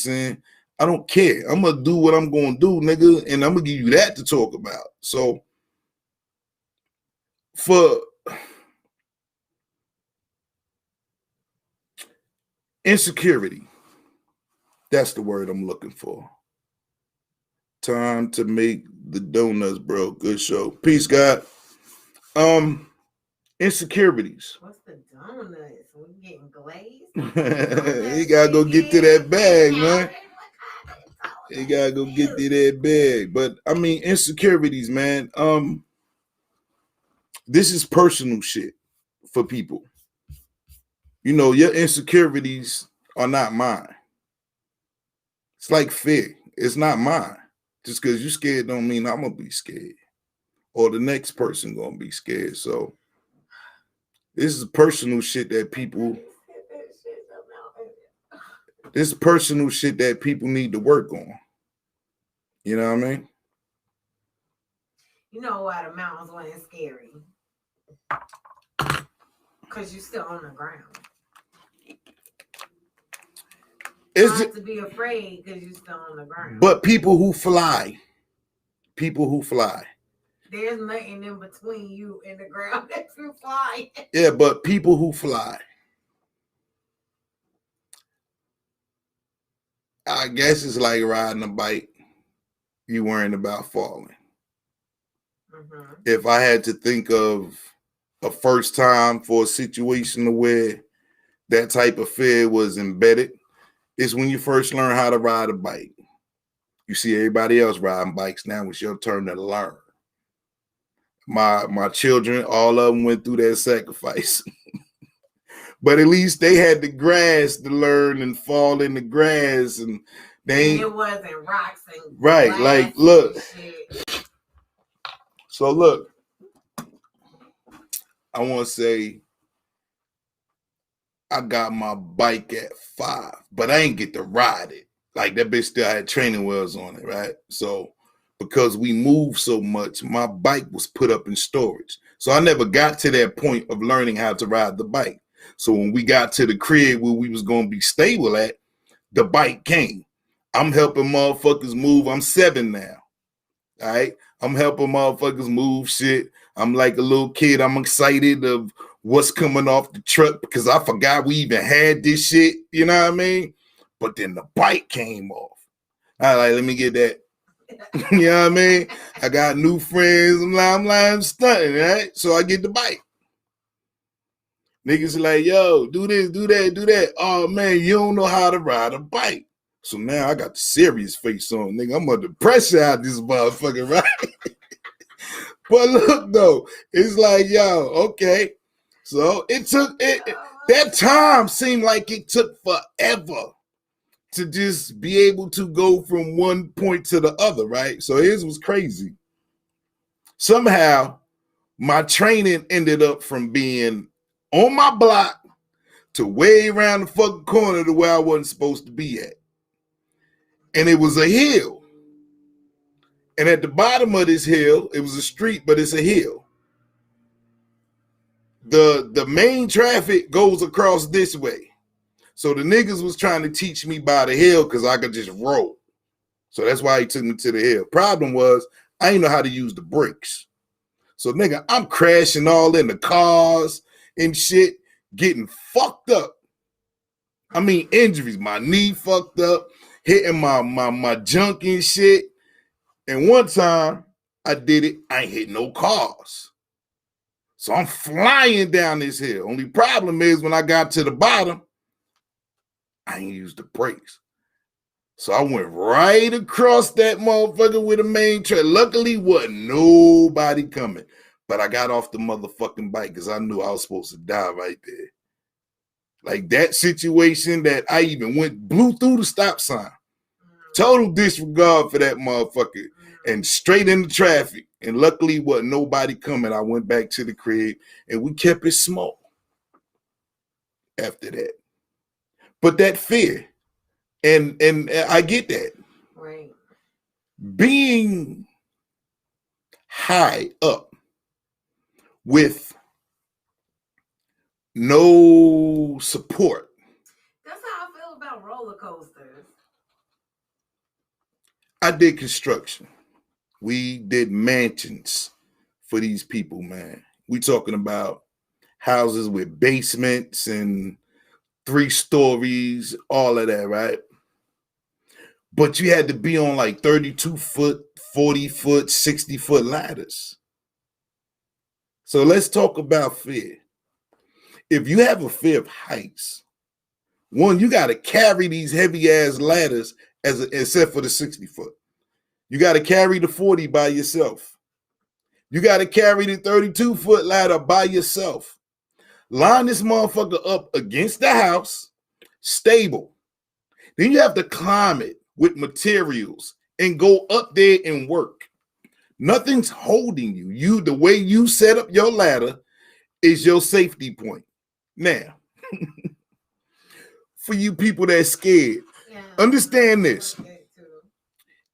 saying, I don't care. I'm gonna do what I'm gonna do, nigga, and I'm gonna give you that to talk about. So for insecurity, that's the word I'm looking for. Time to make the donuts, bro. Good show. Peace, God. Insecurities. What's the donuts? We getting glazed? You gotta go get to that bag, man. You gotta go get through that bag. But I mean, insecurities, man. This is personal shit for people. You know, your insecurities are not mine. It's like fear. It's not mine. Just because you scared don't mean I'm gonna be scared. Or the next person gonna be scared. So this is personal shit that people. This is personal shit that people need to work on. You know what I mean? You know why the mountains wasn't scary? Because you're still on the ground. You don't have to be afraid because you're still on the ground. But people who fly. There's nothing in between you and the ground that you fly. Yeah, but people who fly. I guess it's like riding a bike. You worrying about falling. Mm-hmm. If I had to think of a first time for a situation where that type of fear was embedded, it's when you first learn how to ride a bike. You see everybody else riding bikes. Now it's your turn to learn. My children, all of them went through that sacrifice. But at least they had the grass to learn and fall in the grass, and it wasn't rocks and right. Like, look. So look, I want to say I got my bike at 5, but I ain't get to ride it. Like, that bitch still had training wheels on it, right? So because we moved so much, my bike was put up in storage. So I never got to that point of learning how to ride the bike. So when we got to the crib where we was going to be stable at, the bike came. I'm helping motherfuckers move. I'm 7 now. All right. I'm helping motherfuckers move shit. I'm like a little kid. I'm excited of what's coming off the truck because I forgot we even had this shit. You know what I mean? But then the bike came off. All right, let me get that. You know what I mean? I got new friends. I'm stunting, right? So I get the bike. Niggas like, yo, do this, do that, do that. Oh, man, you don't know how to ride a bike. So now I got the serious face on, nigga. I'm under pressure out this motherfucker, right? But look, though, it's like, yo, okay. So that time seemed like it took forever to just be able to go from one point to the other, right? So his was crazy. Somehow, my training ended up from being on my block to way around the fucking corner to where I wasn't supposed to be at. And it was a hill. And at the bottom of this hill, it was a street, but it's a hill. The main traffic goes across this way. So the niggas was trying to teach me by the hill because I could just roll. So that's why he took me to the hill. Problem was, I didn't know how to use the brakes. So nigga, I'm crashing all in the cars and shit, getting fucked up. I mean, injuries. My knee fucked up, hitting my junk and shit. And one time I did it, I ain't hit no cars. So I'm flying down this hill. Only problem is when I got to the bottom, I ain't used the brakes. So I went right across that motherfucker with a main track. Luckily, wasn't nobody coming. But I got off the motherfucking bike because I knew I was supposed to die right there. Like that situation that I even blew through the stop sign. Total disregard for that motherfucker. And straight into traffic. And luckily, wasn't nobody coming. I went back to the crib and we kept it small after that. But that fear, and I get that. Right. Being high up with no support. That's how I feel about roller coasters. I did construction. We did mansions for these people, man. We talking about houses with basements and 3 stories, all of that, right? But you had to be on like 32 foot, 40 foot, 60 foot ladders. So let's talk about fear. If you have a fear of heights, one, you got to carry these heavy ass ladders except for the 60 foot. You got to carry the 40 by yourself. You got to carry the 32-foot ladder by yourself. Line this motherfucker up against the house, stable. Then you have to climb it with materials and go up there and work. Nothing's holding you. The way you set up your ladder is your safety point. Now, for you people that's scared, understand this.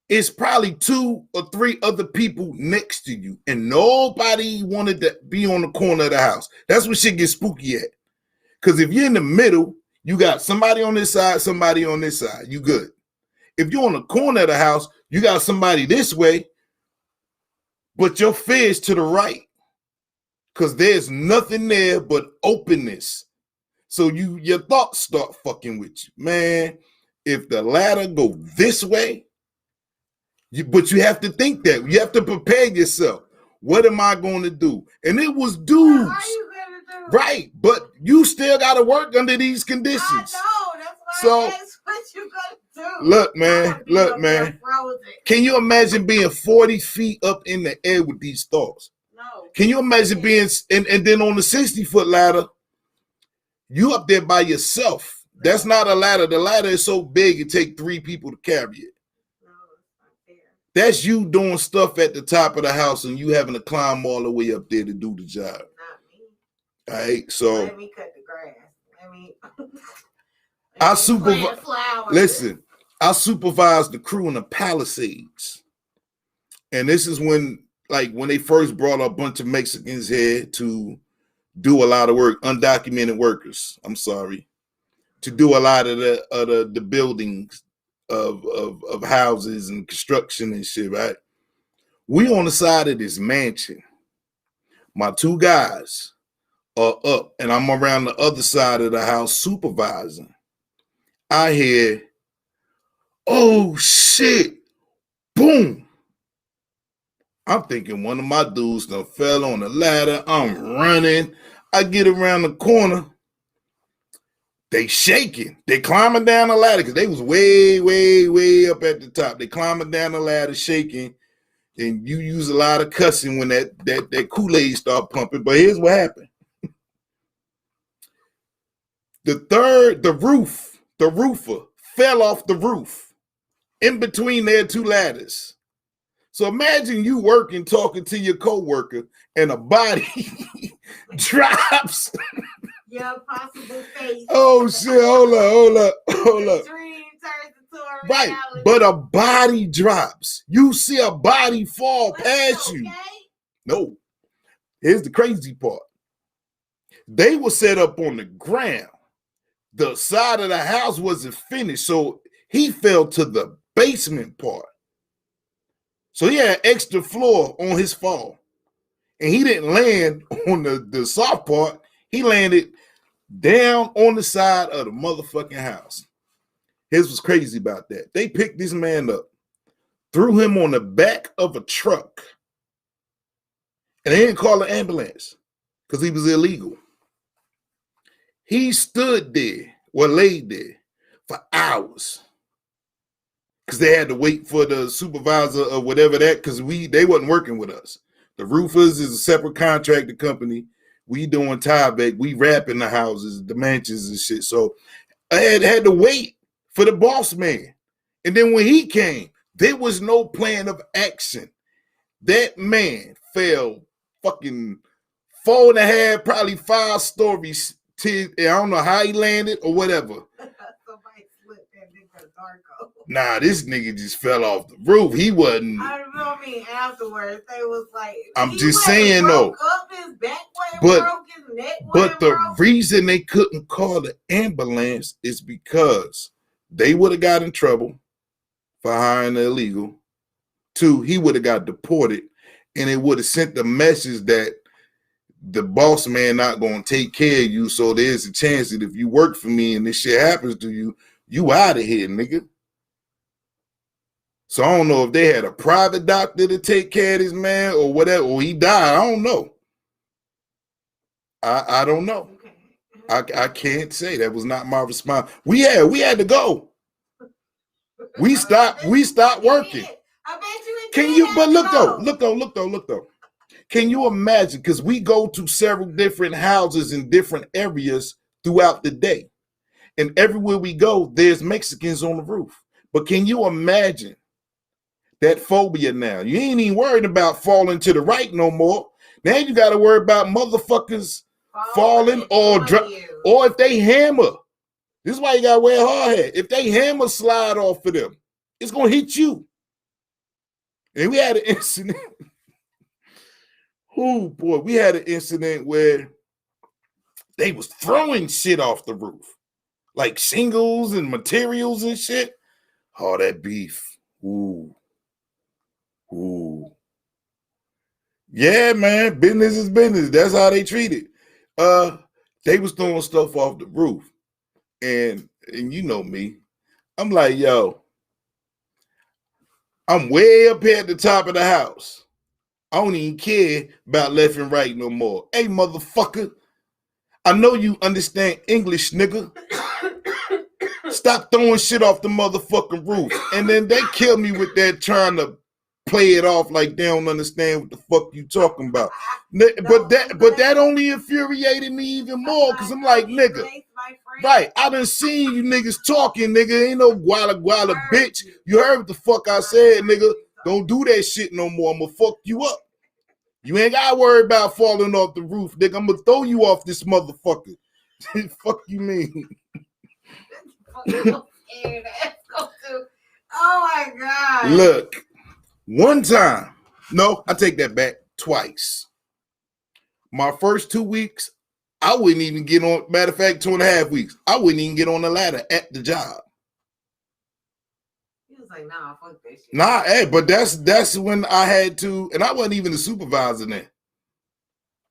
It's probably 2 or 3 other people next to you, and nobody wanted to be on the corner of the house. That's when shit gets spooky at. Because if you're in the middle, you got somebody on this side, somebody on this side. You good. If you're on the corner of the house, you got somebody this way, but your fear is to the right. Because there's nothing there but openness. So your thoughts start fucking with you. Man, if the ladder go this way, but you have to think that. You have to prepare yourself. What am I going to do? And it was dudes. What are you going to do? Right. But you still got to work under these conditions. I know. That's why I asked what you going to do. Look, man. Can you imagine being 40 feet up in the air with these thoughts? No. Can you imagine being, and then on the 60-foot ladder, you up there by yourself. That's not a ladder. The ladder is so big, it takes 3 people to carry it. That's you doing stuff at the top of the house and you having to climb all the way up there to do the job. Not me. All right, so let me cut the grass. I supervised the crew in the Palisades. And this is when they first brought a bunch of Mexicans here to do a lot of work, undocumented workers. I'm sorry. To do a lot of the buildings of houses and construction and shit, right? We on the side of this mansion. My 2 guys are up, and I'm around the other side of the house supervising. I hear, oh shit, boom. I'm thinking one of my dudes done fell on the ladder. I'm running. I get around the corner. They shaking. They climbing down the ladder because they was way, way, way up at the top. They climbing down the ladder, shaking, and you use a lot of cussing when that Kool-Aid start pumping. But here's what happened. The roofer fell off the roof in between their 2 ladders. So imagine you working, talking to your coworker, and a body drops. Your possible face. Oh shit! Hold up. The dream turns into a reality. Right, but a body drops. You see a body fall past you. No. Here's the crazy part. They were set up on the ground. The side of the house wasn't finished, so he fell to the basement part. So he had extra floor on his fall. And he didn't land on the soft part. He landed down on the side of the motherfucking house. Here's what's crazy about that. They picked this man up, threw him on the back of a truck, and they didn't call an ambulance because he was illegal. He stood there or laid there for hours because they had to wait for the supervisor or whatever that, because they wasn't working with us. The roofers is a separate contracted company. We doing tieback, we wrapping the houses, the mansions and shit. So I had to wait for the boss man. And then when he came, there was no plan of action. That man fell fucking 4.5, probably 5 stories. I don't know how he landed or whatever. Somebody slipped and did the Darko. Nah, this nigga just fell off the roof. He wasn't. I mean, afterwards, they was like, I'm just saying though. Up his back broke his neck. But the reason they couldn't call the ambulance is because they would have got in trouble for hiring the illegal. 2, he would have got deported, and it would have sent the message that the boss man not gonna take care of you. So there's a chance that if you work for me and this shit happens to you, you out of here, nigga. So I don't know if they had a private doctor to take care of this man or whatever, or he died. I don't know. I don't know. I can't say. That was not my response. We had to go. We stopped working. I bet you Can you, but look though. Can you imagine? Because we go to several different houses in different areas throughout the day. And everywhere we go, there's Mexicans on the roof. But can you imagine that phobia now? You ain't even worried about falling to the right no more. Now you got to worry about motherfuckers falling or if they hammer. This is why you got to wear a hard hat. If they hammer slide off of them, it's going to hit you. And we had an incident. Oh, boy. We had an incident where they was throwing shit off the roof. Like shingles and materials and shit. Oh, that beef. Ooh. Yeah, man. Business is business. That's how they treat it. They was throwing stuff off the roof. And you know me. I'm like, yo, I'm way up here at the top of the house. I don't even care about left and right no more. Hey, motherfucker. I know you understand English, nigga. Stop throwing shit off the motherfucking roof. And then they kill me with that trying to play it off like they don't understand what the fuck you talking about. But that only infuriated me even more because I'm like, nigga, right, I done seen you niggas talking, nigga. Ain't no guala bitch. You heard what the fuck I said, nigga. Don't do that shit no more. I'm gonna fuck you up. You ain't gotta worry about falling off the roof, nigga. I'm gonna throw you off this motherfucker. Fuck you mean? Oh my God. Look, one time, no, I take that back, twice. My first 2 weeks, I wouldn't even get on, matter of fact, 2.5 weeks, I wouldn't even get on the ladder at the job. He was like, nah, fuck that shit. Nah, hey, but that's when I had to, and I wasn't even the supervisor then.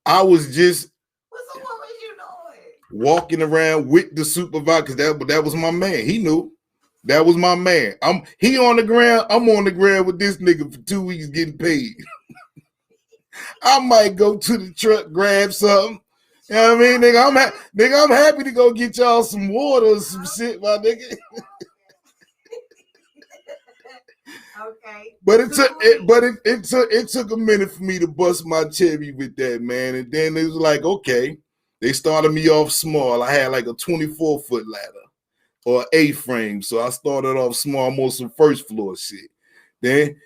I was just what was you doing? Walking around with the supervisor, because that was my man. He knew. That was my man. He on the ground. I'm on the ground with this nigga for 2 weeks getting paid. I might go to the truck, grab something. You know what I mean? Nigga, I'm happy to go get y'all some water or some shit, my nigga. Okay. But it took a minute for me to bust my cherry with that, man. And then it was like, okay. They started me off small. I had like a 24-foot ladder or A-frame. So I started off small. I'm on some first floor shit. Then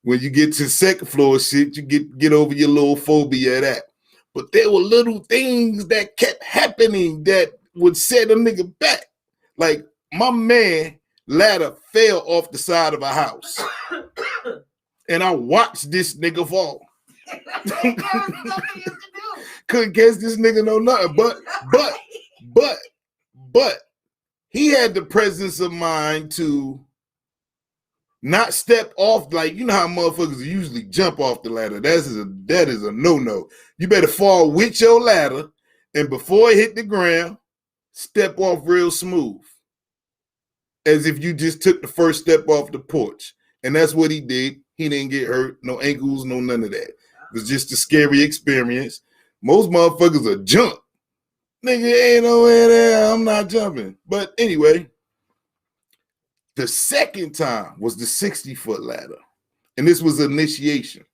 when you get to second floor shit, you get over your little phobia of that. But there were little things that kept happening that would set a nigga back. Like my man ladder fell off the side of a house. And I watched this nigga fall. Couldn't catch this nigga no nothing. But he had the presence of mind to not step off, like, you know how motherfuckers usually jump off the ladder. That is a no-no. You better fall with your ladder, and before it hit the ground, step off real smooth. As if you just took the first step off the porch. And that's what he did. He didn't get hurt, no ankles, no none of that. It was just a scary experience. Most motherfuckers are jump. Nigga, ain't no way there. I'm not jumping. But anyway, the second time was the 60-foot ladder. And this was initiation.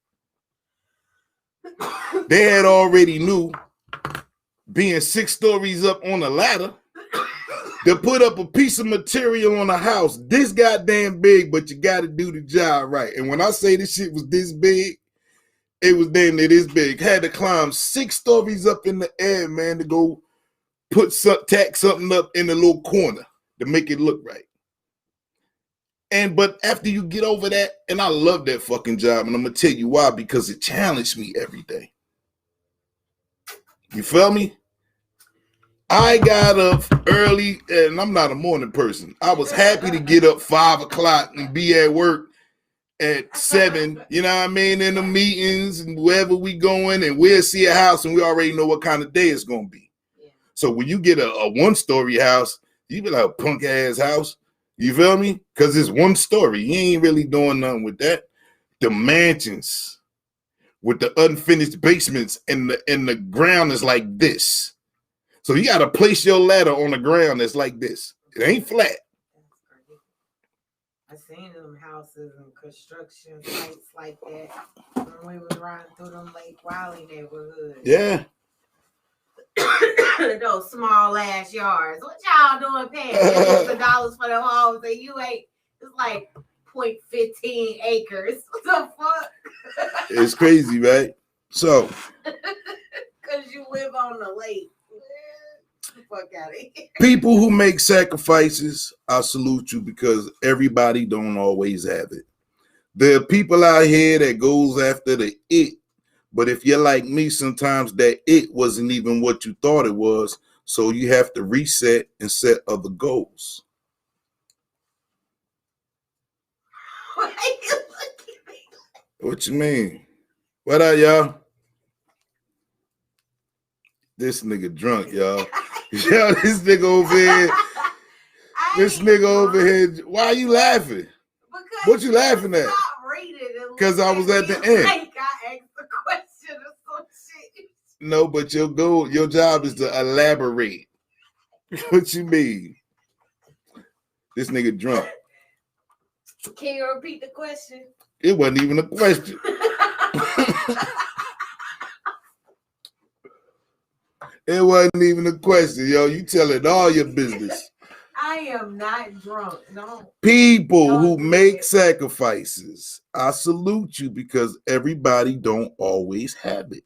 They had already knew, being 6 stories up on a ladder, to put up a piece of material on a house this goddamn big, but you got to do the job right. And when I say this shit was this big, it was damn near this big. Had to climb 6 stories up in the air, man, to go tack something up in the little corner to make it look right. But after you get over that, and I love that fucking job, and I'm gonna tell you why, because it challenged me every day. You feel me? I got up early, and I'm not a morning person. I was happy to get up 5 o'clock and be at work at 7, you know what I mean, in the meetings and wherever we going, and we'll see a house and we already know what kind of day it's gonna be. Yeah. So when you get a 1-story house, you be like, a punk ass house. You feel me? Because it's 1 story. You ain't really doing nothing with that. The mansions with the unfinished basements and the ground is like this. So you got to place your ladder on the ground that's like this. It ain't flat. I seen them houses and construction sites like that when we was riding through them Lake Wiley neighborhoods. Yeah. Those small ass yards. What y'all doing paying millions of dollars for them homes and you ain't? It's like 0.15 acres. What the fuck? It's crazy, right? So, because you live on the lake. Get the fuck out of here. People who make sacrifices, I salute you because everybody don't always have it. There are people out here that goes after the it, but if you're like me, sometimes that it wasn't even what you thought it was, so you have to reset and set other goals. Why you looking at me? What you mean? What up, y'all? This nigga drunk, y'all. Yo, this nigga over here. This nigga over here. Why are you laughing? Because What you laughing at? Because I was at the end. Like I asked the question or some shit. No, but your goal, your job is to elaborate. What you mean? This nigga drunk. Can you repeat the question? It wasn't even a question. It wasn't even a question, yo. You telling all your business. I am not drunk. No. People who make sacrifices, I salute you because everybody don't always have it.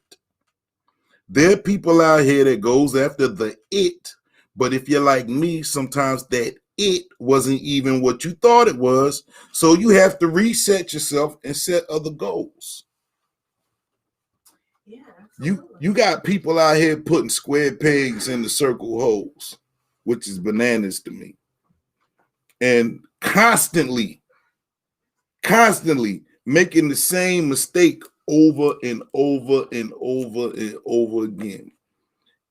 There are people out here that goes after the it, but if you're like me, sometimes that it wasn't even what you thought it was, so you have to reset yourself and set other goals. Yeah. You got people out here putting square pegs in the circle holes, which is bananas to me. And constantly making the same mistake over and over and over and over again.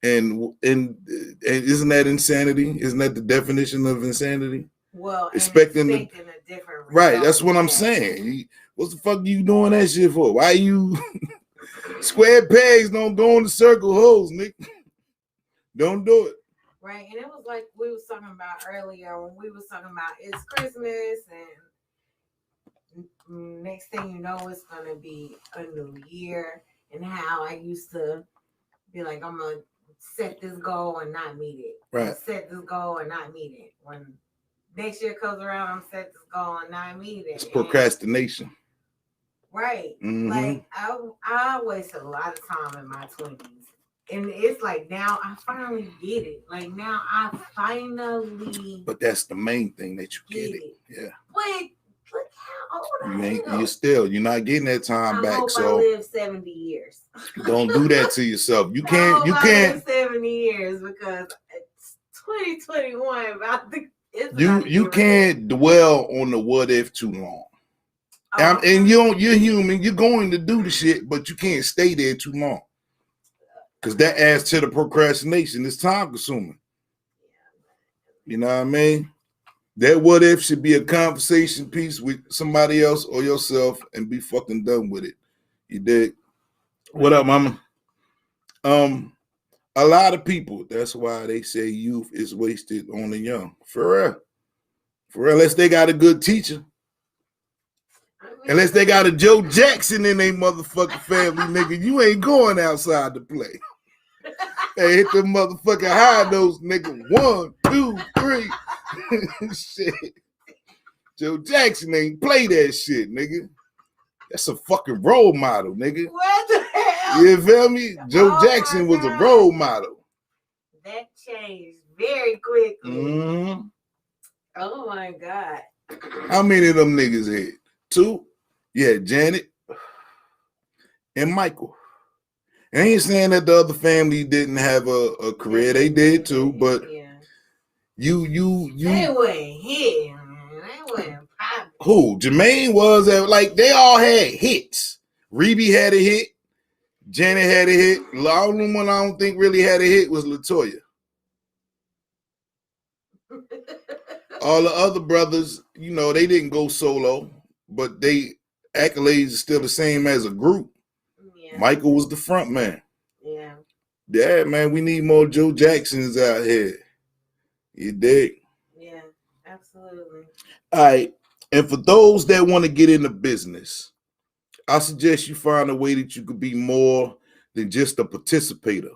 And isn't that insanity? Isn't that the definition of insanity? Well, expecting a different right. That's what I'm saying. What the fuck you doing that shit for? Why you square pegs don't go in the circle holes, Nick? Don't do it. Right, and it was like we was talking about earlier when we was talking about it's Christmas and next thing you know it's gonna be a new year, and how I used to be like, I'm gonna set this goal and not meet it. Right. Set this goal and not meet it. When next year comes around, I'm set this goal and not meet it. It's procrastination. Right. Mm-hmm. Like I wasted a lot of time in my 20s. And it's like now I finally get it. Like now I finally. But that's the main thing that you get it. Yeah. Wait, look how old I am. You're not getting that time back. Hope so I live 70 years. Don't do that to yourself. You can't. I live 70 years because it's 2021. You can't dwell on the what if too long. And you're human. You're going to do the shit, but you can't stay there too long. Because that adds to the procrastination. It's time consuming. You know what I mean? That what if should be a conversation piece with somebody else or yourself and be fucking done with it. You dig? What up, mama? A lot of people, that's why they say youth is wasted on the young. For real. Unless they got a good teacher. Unless they got a Joe Jackson in their motherfucking family, nigga, you ain't going outside to play. Hey, hit the motherfucking high notes, nigga. 1, 2, 3. Shit. Joe Jackson ain't play that shit, nigga. That's a fucking role model, nigga. What the hell? You feel me? Joe Jackson was a role model. That changed very quickly. Mm-hmm. Oh my God. How many of them niggas had? 2? Yeah, Janet and Michael. I ain't saying that the other family didn't have a career. They did too, but you they went hit. They went popping. Who? Jermaine was they all had hits. Reby had a hit. Janet had a hit. The only one I don't think really had a hit was LaToya. All the other brothers, they didn't go solo, but they accolades are still the same as a group. Yeah. Michael was the front man. Yeah. Yeah, man, we need more Joe Jacksons out here. You dig? Yeah, absolutely. All right. And for those that want to get into business, I suggest you find a way that you could be more than just a participator.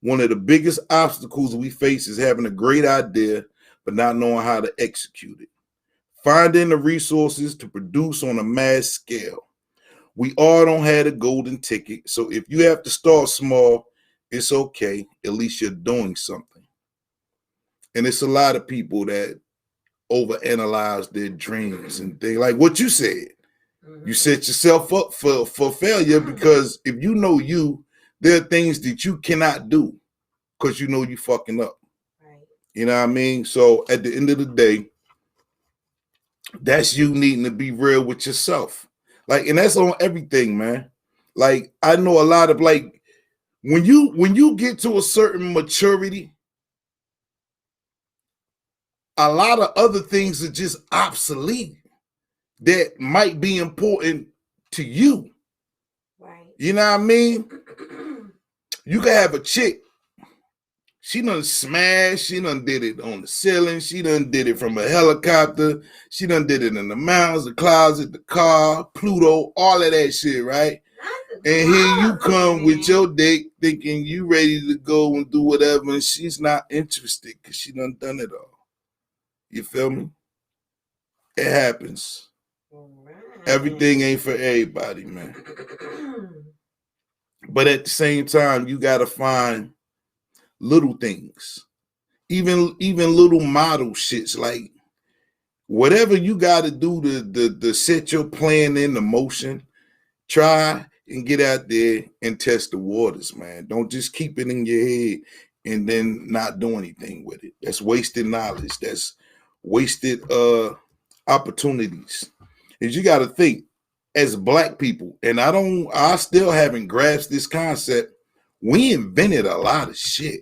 One of the biggest obstacles we face is having a great idea, but not knowing how to execute it. Finding the resources to produce on a mass scale. We all don't have a golden ticket, so if you have to start small, it's okay. At least you're doing something. And it's a lot of people that overanalyze their dreams and they like what you said. You set yourself up for failure because if you know you, there are things that you cannot do because you know you fucking up. Right. You know what I mean? So at the end of the day, that's you needing to be real with yourself. Like, and that's on everything, man. Like, I know a lot of like when you get to a certain maturity, a lot of other things are just obsolete that might be important to you. Right. You know what I mean? You can have a chick. She done smashed. She done did it on the ceiling. She done did it from a helicopter. She done did it in the mountains, the closet, the car, Pluto, all of that shit, right? And here you come with your date thinking you ready to go and do whatever, and she's not interested because she done it all. You feel me? It happens. Right. Everything ain't for everybody, man. But at the same time, you gotta find little things, even little model shits, like whatever you got to do to set your plan into motion. Try and get out there and test the waters, man. Don't just keep it in your head and then not do anything with it. That's wasted knowledge. That's wasted opportunities. Is you got to think as Black people, and I still haven't grasped this concept. We invented a lot of shit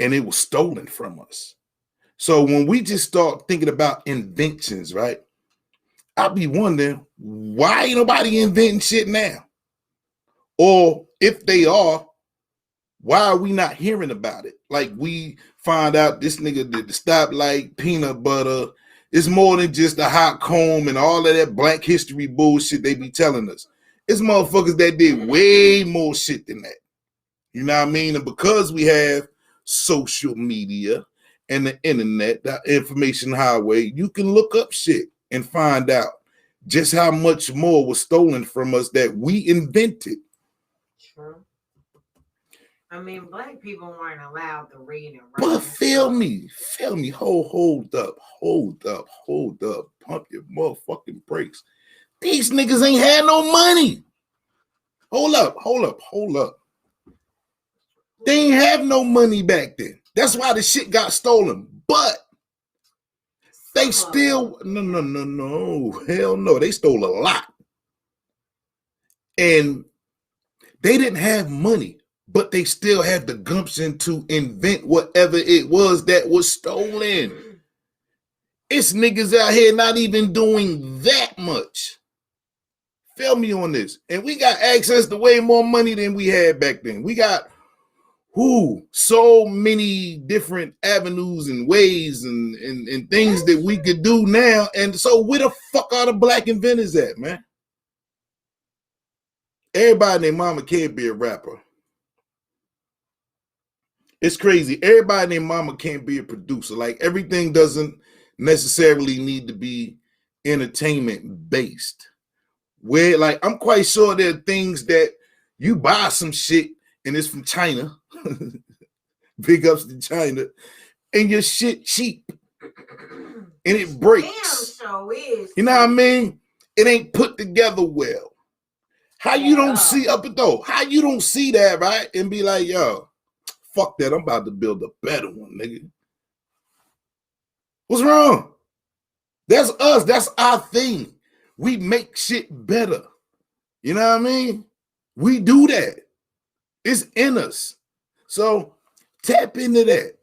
and it was stolen from us. So when we just start thinking about inventions, right? I'll be wondering why ain't nobody inventing shit now? Or if they are, why are we not hearing about it? Like we find out this nigga did the stoplight, peanut butter. It's more than just a hot comb and all of that Black history bullshit they be telling us. It's motherfuckers that did way more shit than that. You know what I mean? And because we have social media and the internet, the information highway, you can look up shit and find out just how much more was stolen from us that we invented. True. I mean, Black people weren't allowed to read and write. But feel me. Hold up. Pump your motherfucking brakes. These niggas ain't had no money. Hold up. They ain't have no money back then. That's why the shit got stolen. But they still, no. Hell no. They stole a lot. And they didn't have money, but they still had the gumption to invent whatever it was that was stolen. It's niggas out here not even doing that much. Feel me on this. And we got access to way more money than we had back then. We got so many different avenues and ways and things that we could do now. And so where the fuck are the Black inventors at, man? Everybody and their mama can't be a rapper. It's crazy. Everybody and their mama can't be a producer. Like everything doesn't necessarily need to be entertainment based. Where like I'm quite sure there are things that you buy some shit and it's from China. Big ups to China, and your shit cheap, and it breaks. Damn, so is. You know what I mean? It ain't put together well. How you don't see up it though? How you don't see that, right? And be like, yo, fuck that. I'm about to build a better one, nigga. What's wrong? That's us. That's our thing. We make shit better. You know what I mean? We do that. It's in us. So tap into that.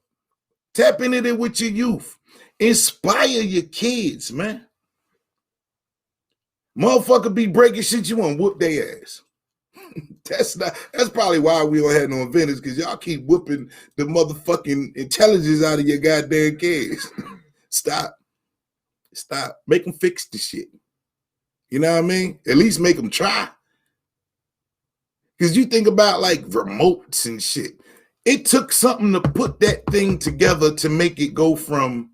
Tap into it with your youth. Inspire your kids, man. Motherfucker be breaking shit, you want to whoop their ass. That's probably why we don't have no inventors, because y'all keep whooping the motherfucking intelligence out of your goddamn kids. Stop. Stop. Make them fix the shit. You know what I mean? At least make them try. Because you think about like remotes and shit. It took something to put that thing together to make it go from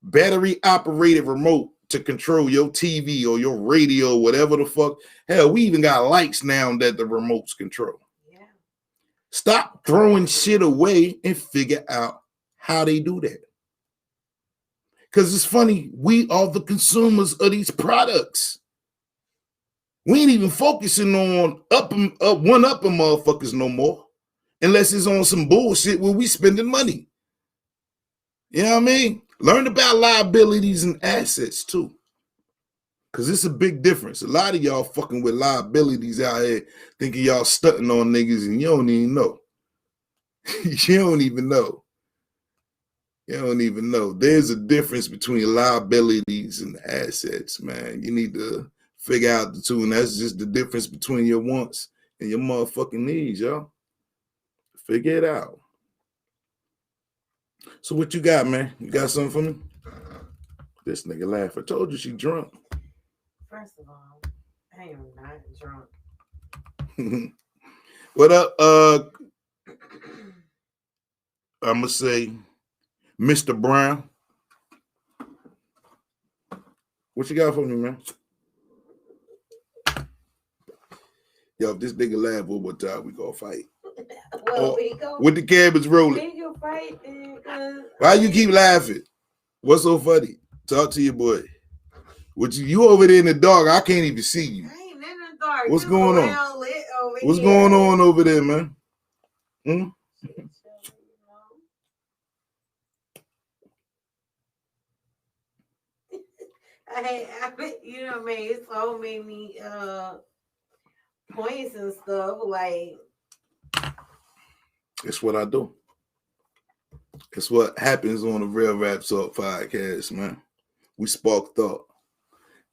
battery operated remote to control your TV or your radio, whatever the fuck. Hell, we even got lights now that the remotes control. Yeah. Stop throwing shit away and figure out how they do that. Because it's funny, we are the consumers of these products. We ain't even focusing on one-upping motherfuckers no more. Unless it's on some bullshit where we spending money. You know what I mean? Learn about liabilities and assets too. Because it's a big difference. A lot of y'all fucking with liabilities out here thinking y'all stunting on niggas and you don't even know. You don't even know. You don't even know. There's a difference between liabilities and assets, man. You need to figure out the two, and that's just the difference between your wants and your motherfucking needs, y'all. Figure it out. So what you got, man? You got something for me? This nigga laugh. I told you she drunk. First of all, I am not drunk. What up? I'ma say Mr. Brown. What you got for me, man? Yo, if this nigga laugh one more time, we gonna fight. Well, we go. With the cabbage rolling. We can fight then, Why you keep laughing? What's so funny? Talk to your boy. What you over there in the dark? I can't even see you. I ain't in the dark. What's You going on? well lit over What's here. going on over there, man? Hmm? You know, man, it's so many points and stuff. Like, It's what I do. It's what happens on the Real Rap Talk podcast, man. We spark thought.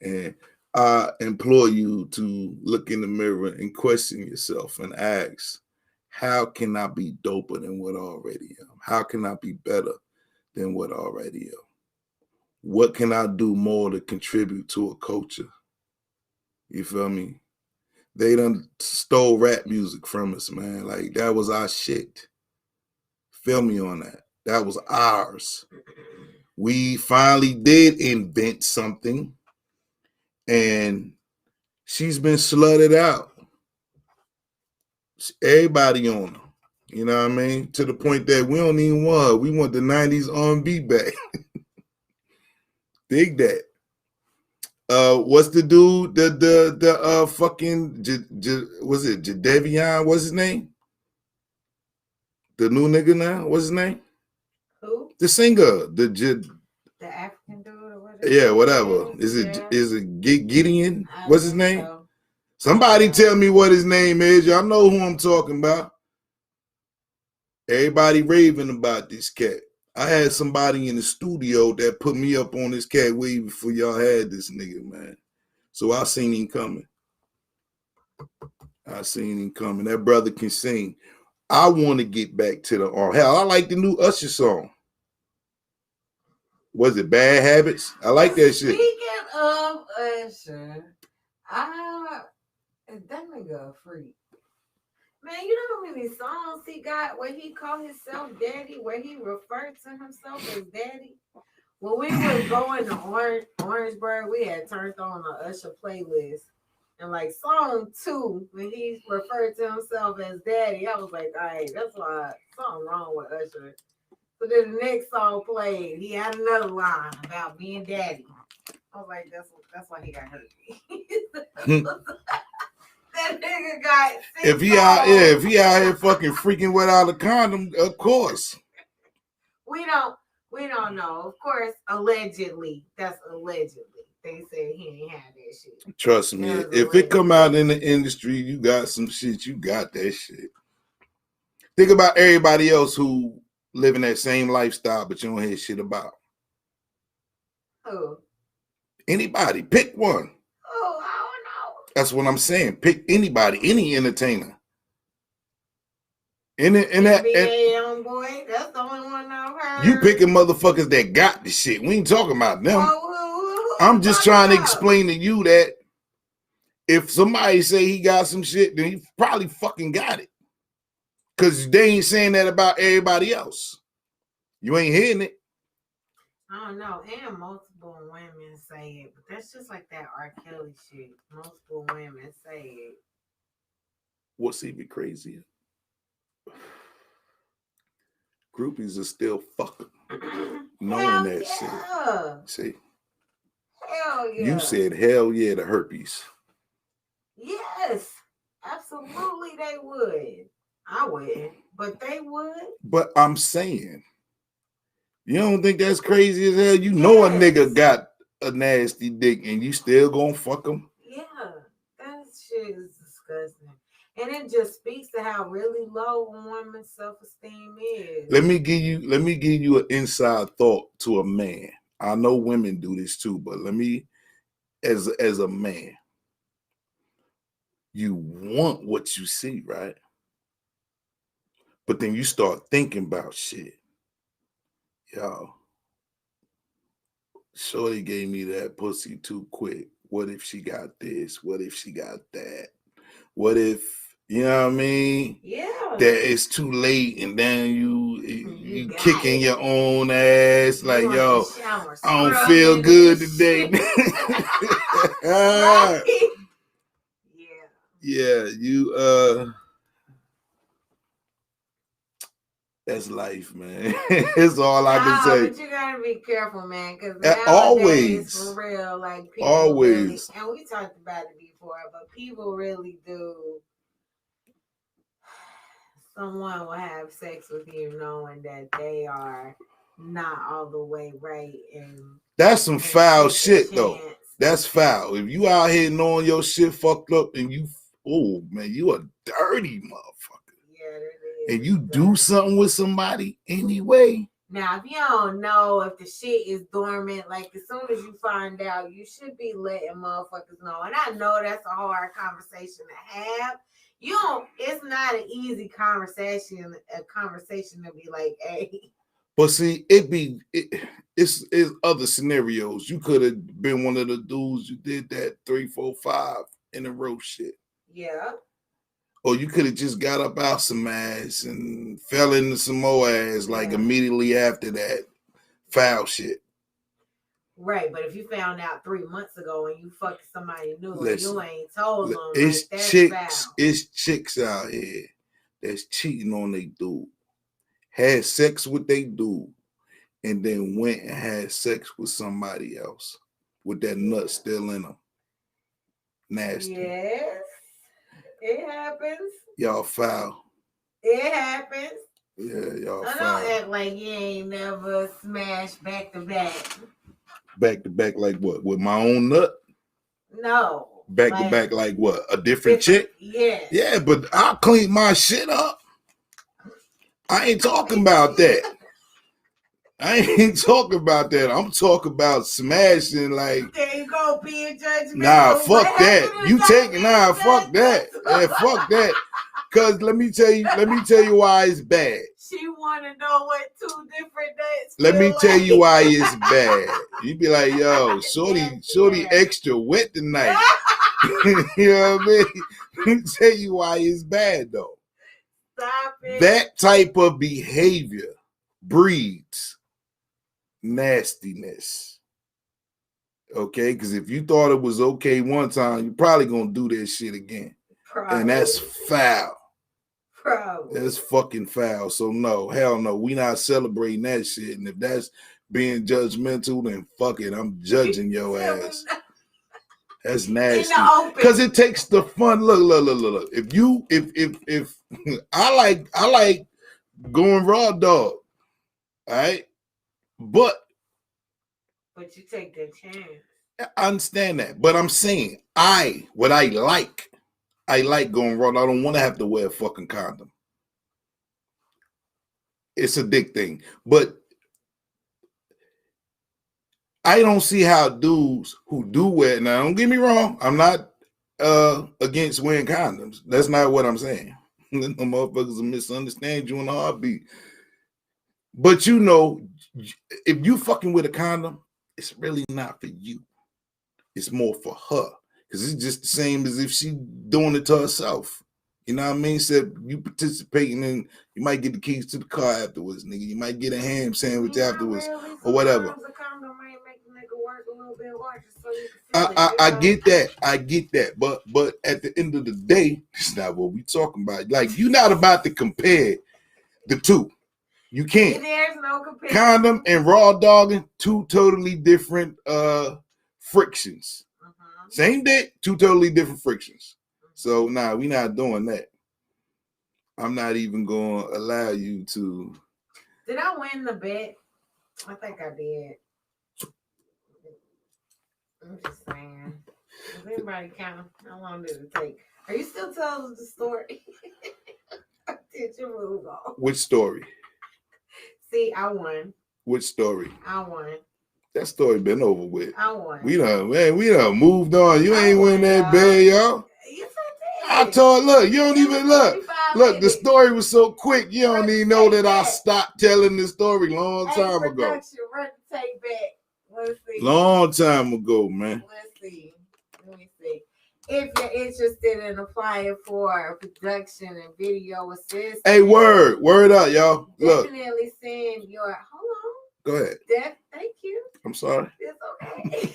And I implore you to look in the mirror and question yourself and ask, how can I be doper than what I already am? How can I be better than what I already am? What can I do more to contribute to a culture? You feel me? They done stole rap music from us, man. Like, that was our shit. Feel me on that. That was ours. We finally did invent something, and she's been slutted out. Everybody on her. You know what I mean? To the point that we don't even want her. We want the 90s R&B back. Dig that. What's the dude? The fucking was it Jadeveon? What's his name? The new nigga now. What's his name? who? The singer. The African dude or whatever? Yeah, whatever. Is it Gideon? What's his name? So. Somebody tell me what his name is. Y'all know who I'm talking about. Everybody raving about this cat. I had somebody in the studio that put me up on this cat way before y'all had this nigga, man. So I seen him coming. That brother can sing. I want to get back to the hell. I like the new Usher song. Was it Bad Habits? I like that shit. Speaking of Usher, that nigga a freak. Man, you know how many songs he got where he called himself daddy, where he referred to himself as daddy? When we was going to Orangeburg, we had turned on the Usher playlist. And like song 2, when he referred to himself as daddy, I was like, all right, that's why something wrong with Usher. So then the next song played, he had another line about being daddy. I was like, that's why he got hurt. That nigga got sick. If he out here fucking freaking without a condom, of course. We don't know. Of course, allegedly. That's allegedly. They said he ain't had that shit. Trust me. If it come out in the industry, you got some shit, you got that shit. Think about everybody else who living that same lifestyle, but you don't hear shit about. Who? Anybody. Pick one. Oh, I don't know. That's what I'm saying. Pick anybody, any entertainer. NBA young boy, that's the only one I've heard. You picking motherfuckers that got the shit. We ain't talking about them. Oh, I'm just trying to explain to you that if somebody say he got some shit, then he probably fucking got it. Because they ain't saying that about everybody else. You ain't hearing it. I don't know. And multiple women say it. But that's just like that R. Kelly shit. Multiple women say it. What's even crazier? Groupies are still fucking knowing that shit. See? Hell yeah. You said hell yeah to herpes. Yes. Absolutely they would. I wouldn't, but they would. But I'm saying, you don't think that's crazy as hell? You know a nigga got a nasty dick and you still gonna fuck him? Yeah, that shit is disgusting. And it just speaks to how really low a woman's self-esteem is. Let me give you an inside thought to a man. I know women do this too, but let me, as a man, you want what you see, right? But then you start thinking about shit. Yo, shorty gave me that pussy too quick. What if she got this? What if she got that? What if, you know what I mean? Yeah. That it's too late and then you kicking your own ass like, yo, I don't feel good today. Right? Yeah, you that's life, man. It's all I can say. But you gotta be careful, man, because always, for real, like people always, really, and we talked about it before, but people really do. Someone will have sex with you knowing that they are not all the way right, and that's some foul shit, though. That's foul. If you out here knowing your shit fucked up, and you, oh man, you a dirty motherfucker. Yeah, that is. And you do something with somebody anyway. Now, if you don't know if the shit is dormant, like as soon as you find out, you should be letting motherfuckers know. And I know that's a hard conversation to have. It's not an easy conversation to be like, hey. But see, it's other scenarios. You could have been one of the dudes who did that 3, 4, 5 in a row shit. Yeah. Or you could have just got up out some ass and fell into some more ass like immediately after that foul shit. Right, but if you found out 3 months ago and you fucked somebody new and you ain't told them, it's like, that's chicks, foul. It's chicks out here that's cheating on they dude, had sex with they dude, and then went and had sex with somebody else with that nut still in them. Nasty. Yes, it happens. Y'all foul. It happens. Yeah, y'all foul. Don't act like you ain't never smashed back to back. Back to back like what? With my own nut? No. Back to back like what? A different chick? Yeah. Yeah, but I'll clean my shit up. I ain't talking about that. I ain't talking about that. I'm talking about smashing like. There you go, being judgmental. Nah, fuck that. You taking fuck that. Yeah, fuck that. Cause let me tell you why it's bad. She wanna know what 2 different days. Let me tell you why it's bad. You be like, yo, shorty extra wet tonight. You know what I mean? Let me tell you why it's bad though. Stop it. That type of behavior breeds nastiness. Okay, because if you thought it was okay one time, you're probably gonna do that shit again. Probably. And that's foul. Probably. That's fucking foul. So no, hell no, we not celebrating that shit. And if that's being judgmental, then fuck it, I'm judging your ass. That's nasty. Because it takes the fun. Look. If I like going raw dog. All right. But you take that chance. I understand that. But I'm saying I like going raw. I don't want to have to wear a fucking condom. It's a dick thing. But I don't see how dudes who do wear it. Now, don't get me wrong. I'm not against wearing condoms. That's not what I'm saying. No motherfuckers will misunderstand you in a heartbeat. But you know, if you fucking with a condom, it's really not for you. It's more for her. Because it's just the same as if she doing it to herself. You know what I mean? Except you participating in, you might get the keys to the car afterwards, nigga. You might get a ham sandwich afterwards or whatever. I get that. I get that. But at the end of the day, it's not what we talking about. Like, you're not about to compare the two. You can't. There's no comparison. Condom and raw dogging, two totally different frictions. Same dick, two totally different frictions. So nah, we not doing that. I'm not even going to allow you to. Did I win the bet? I think I did. I'm just saying. Does anybody count? How long did it take? Are you still telling the story? Did you move on? Which story? See, I won. Which story? I won. That story been over with. I won. We done moved on. You ain't win that bad, y'all. Yes, I told, look, you don't even look. Look, the story was so quick, you don't even know that I stopped telling the story long time ago. Run the tape back. Let's see. Long time ago, man. Let's see. Let me see. If you're interested in applying for production and video assist, hey, word up, y'all. Look, definitely send your. Hold on. Go ahead. Thank you. I'm sorry. It's okay.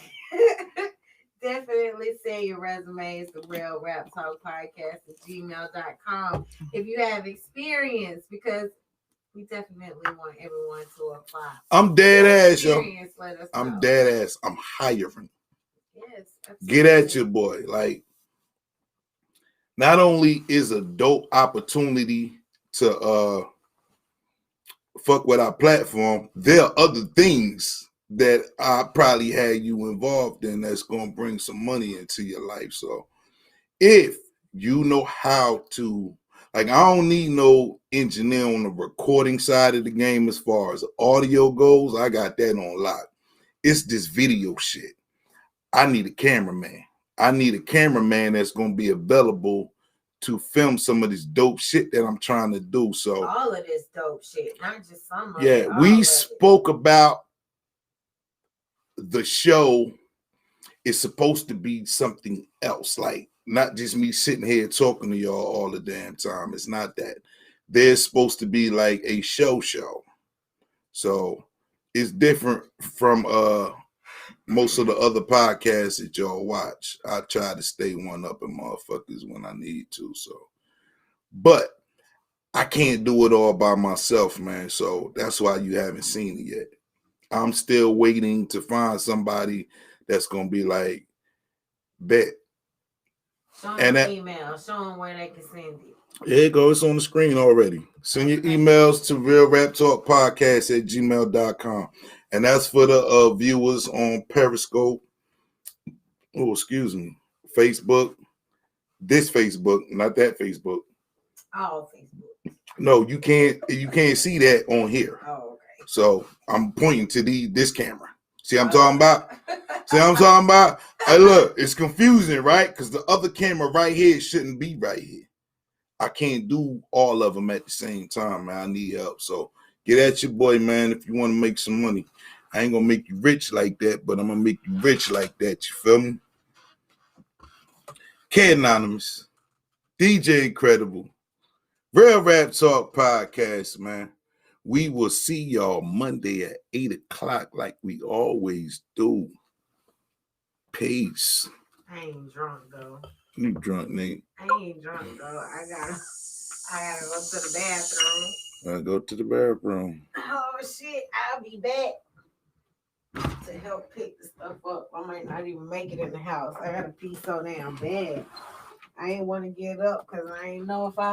Definitely send your resumes to Real Rap Talk Podcast at gmail.com if you have experience, because we definitely want everyone to apply. I'm dead ass, yo. I'm dead ass. I'm hiring. Yes. Absolutely. Get at your boy. Like, not only is a dope opportunity to fuck with our platform, there are other things that I probably had you involved in that's going to bring some money into your life. So if you know how to, like, I don't need no engineer on the recording side of the game as far as audio goes. I got that on lock. It's this video shit. I need a cameraman. I need a cameraman that's going to be available to film some of this dope shit that I'm trying to do. So all of this dope shit, not just some of it. Yeah, we spoke about the show is supposed to be something else, like not just me sitting here talking to y'all all the damn time. It's not that. There's supposed to be like a show. So it's different from most of the other podcasts that y'all watch. I try to stay one up in motherfuckers when I need to. So, but I can't do it all by myself, man. So that's why you haven't seen it yet. I'm still waiting to find somebody that's gonna be like, bet. Show them an email. Show them where they can send it. There you go. It's on the screen already. Send your emails to realraptalkpodcast@gmail.com. And that's for the viewers on Periscope. Oh, excuse me. Facebook. This Facebook, not that Facebook. Oh, Facebook. No, you can't see that on here. Oh, okay. So I'm pointing to this camera. See what I'm talking about? See what I'm talking about? Hey, look, it's confusing, right? Because the other camera right here shouldn't be right here. I can't do all of them at the same time, man. I need help. So get at your boy, man, if you want to make some money. I ain't going to make you rich like that, but I'm going to make you rich like that. You feel me? K Anonymous, DJ Incredible, Real Rap Talk Podcast, man. We will see y'all Monday at 8 o'clock like we always do. Peace. I ain't drunk, though. You drunk, Nate? I ain't drunk, though. I gotta go to the bathroom. Go to the bathroom. Oh, shit. I'll be back to help pick the stuff up. I might not even make it in the house. I gotta pee so damn bad. I ain't want to get up because I ain't know if I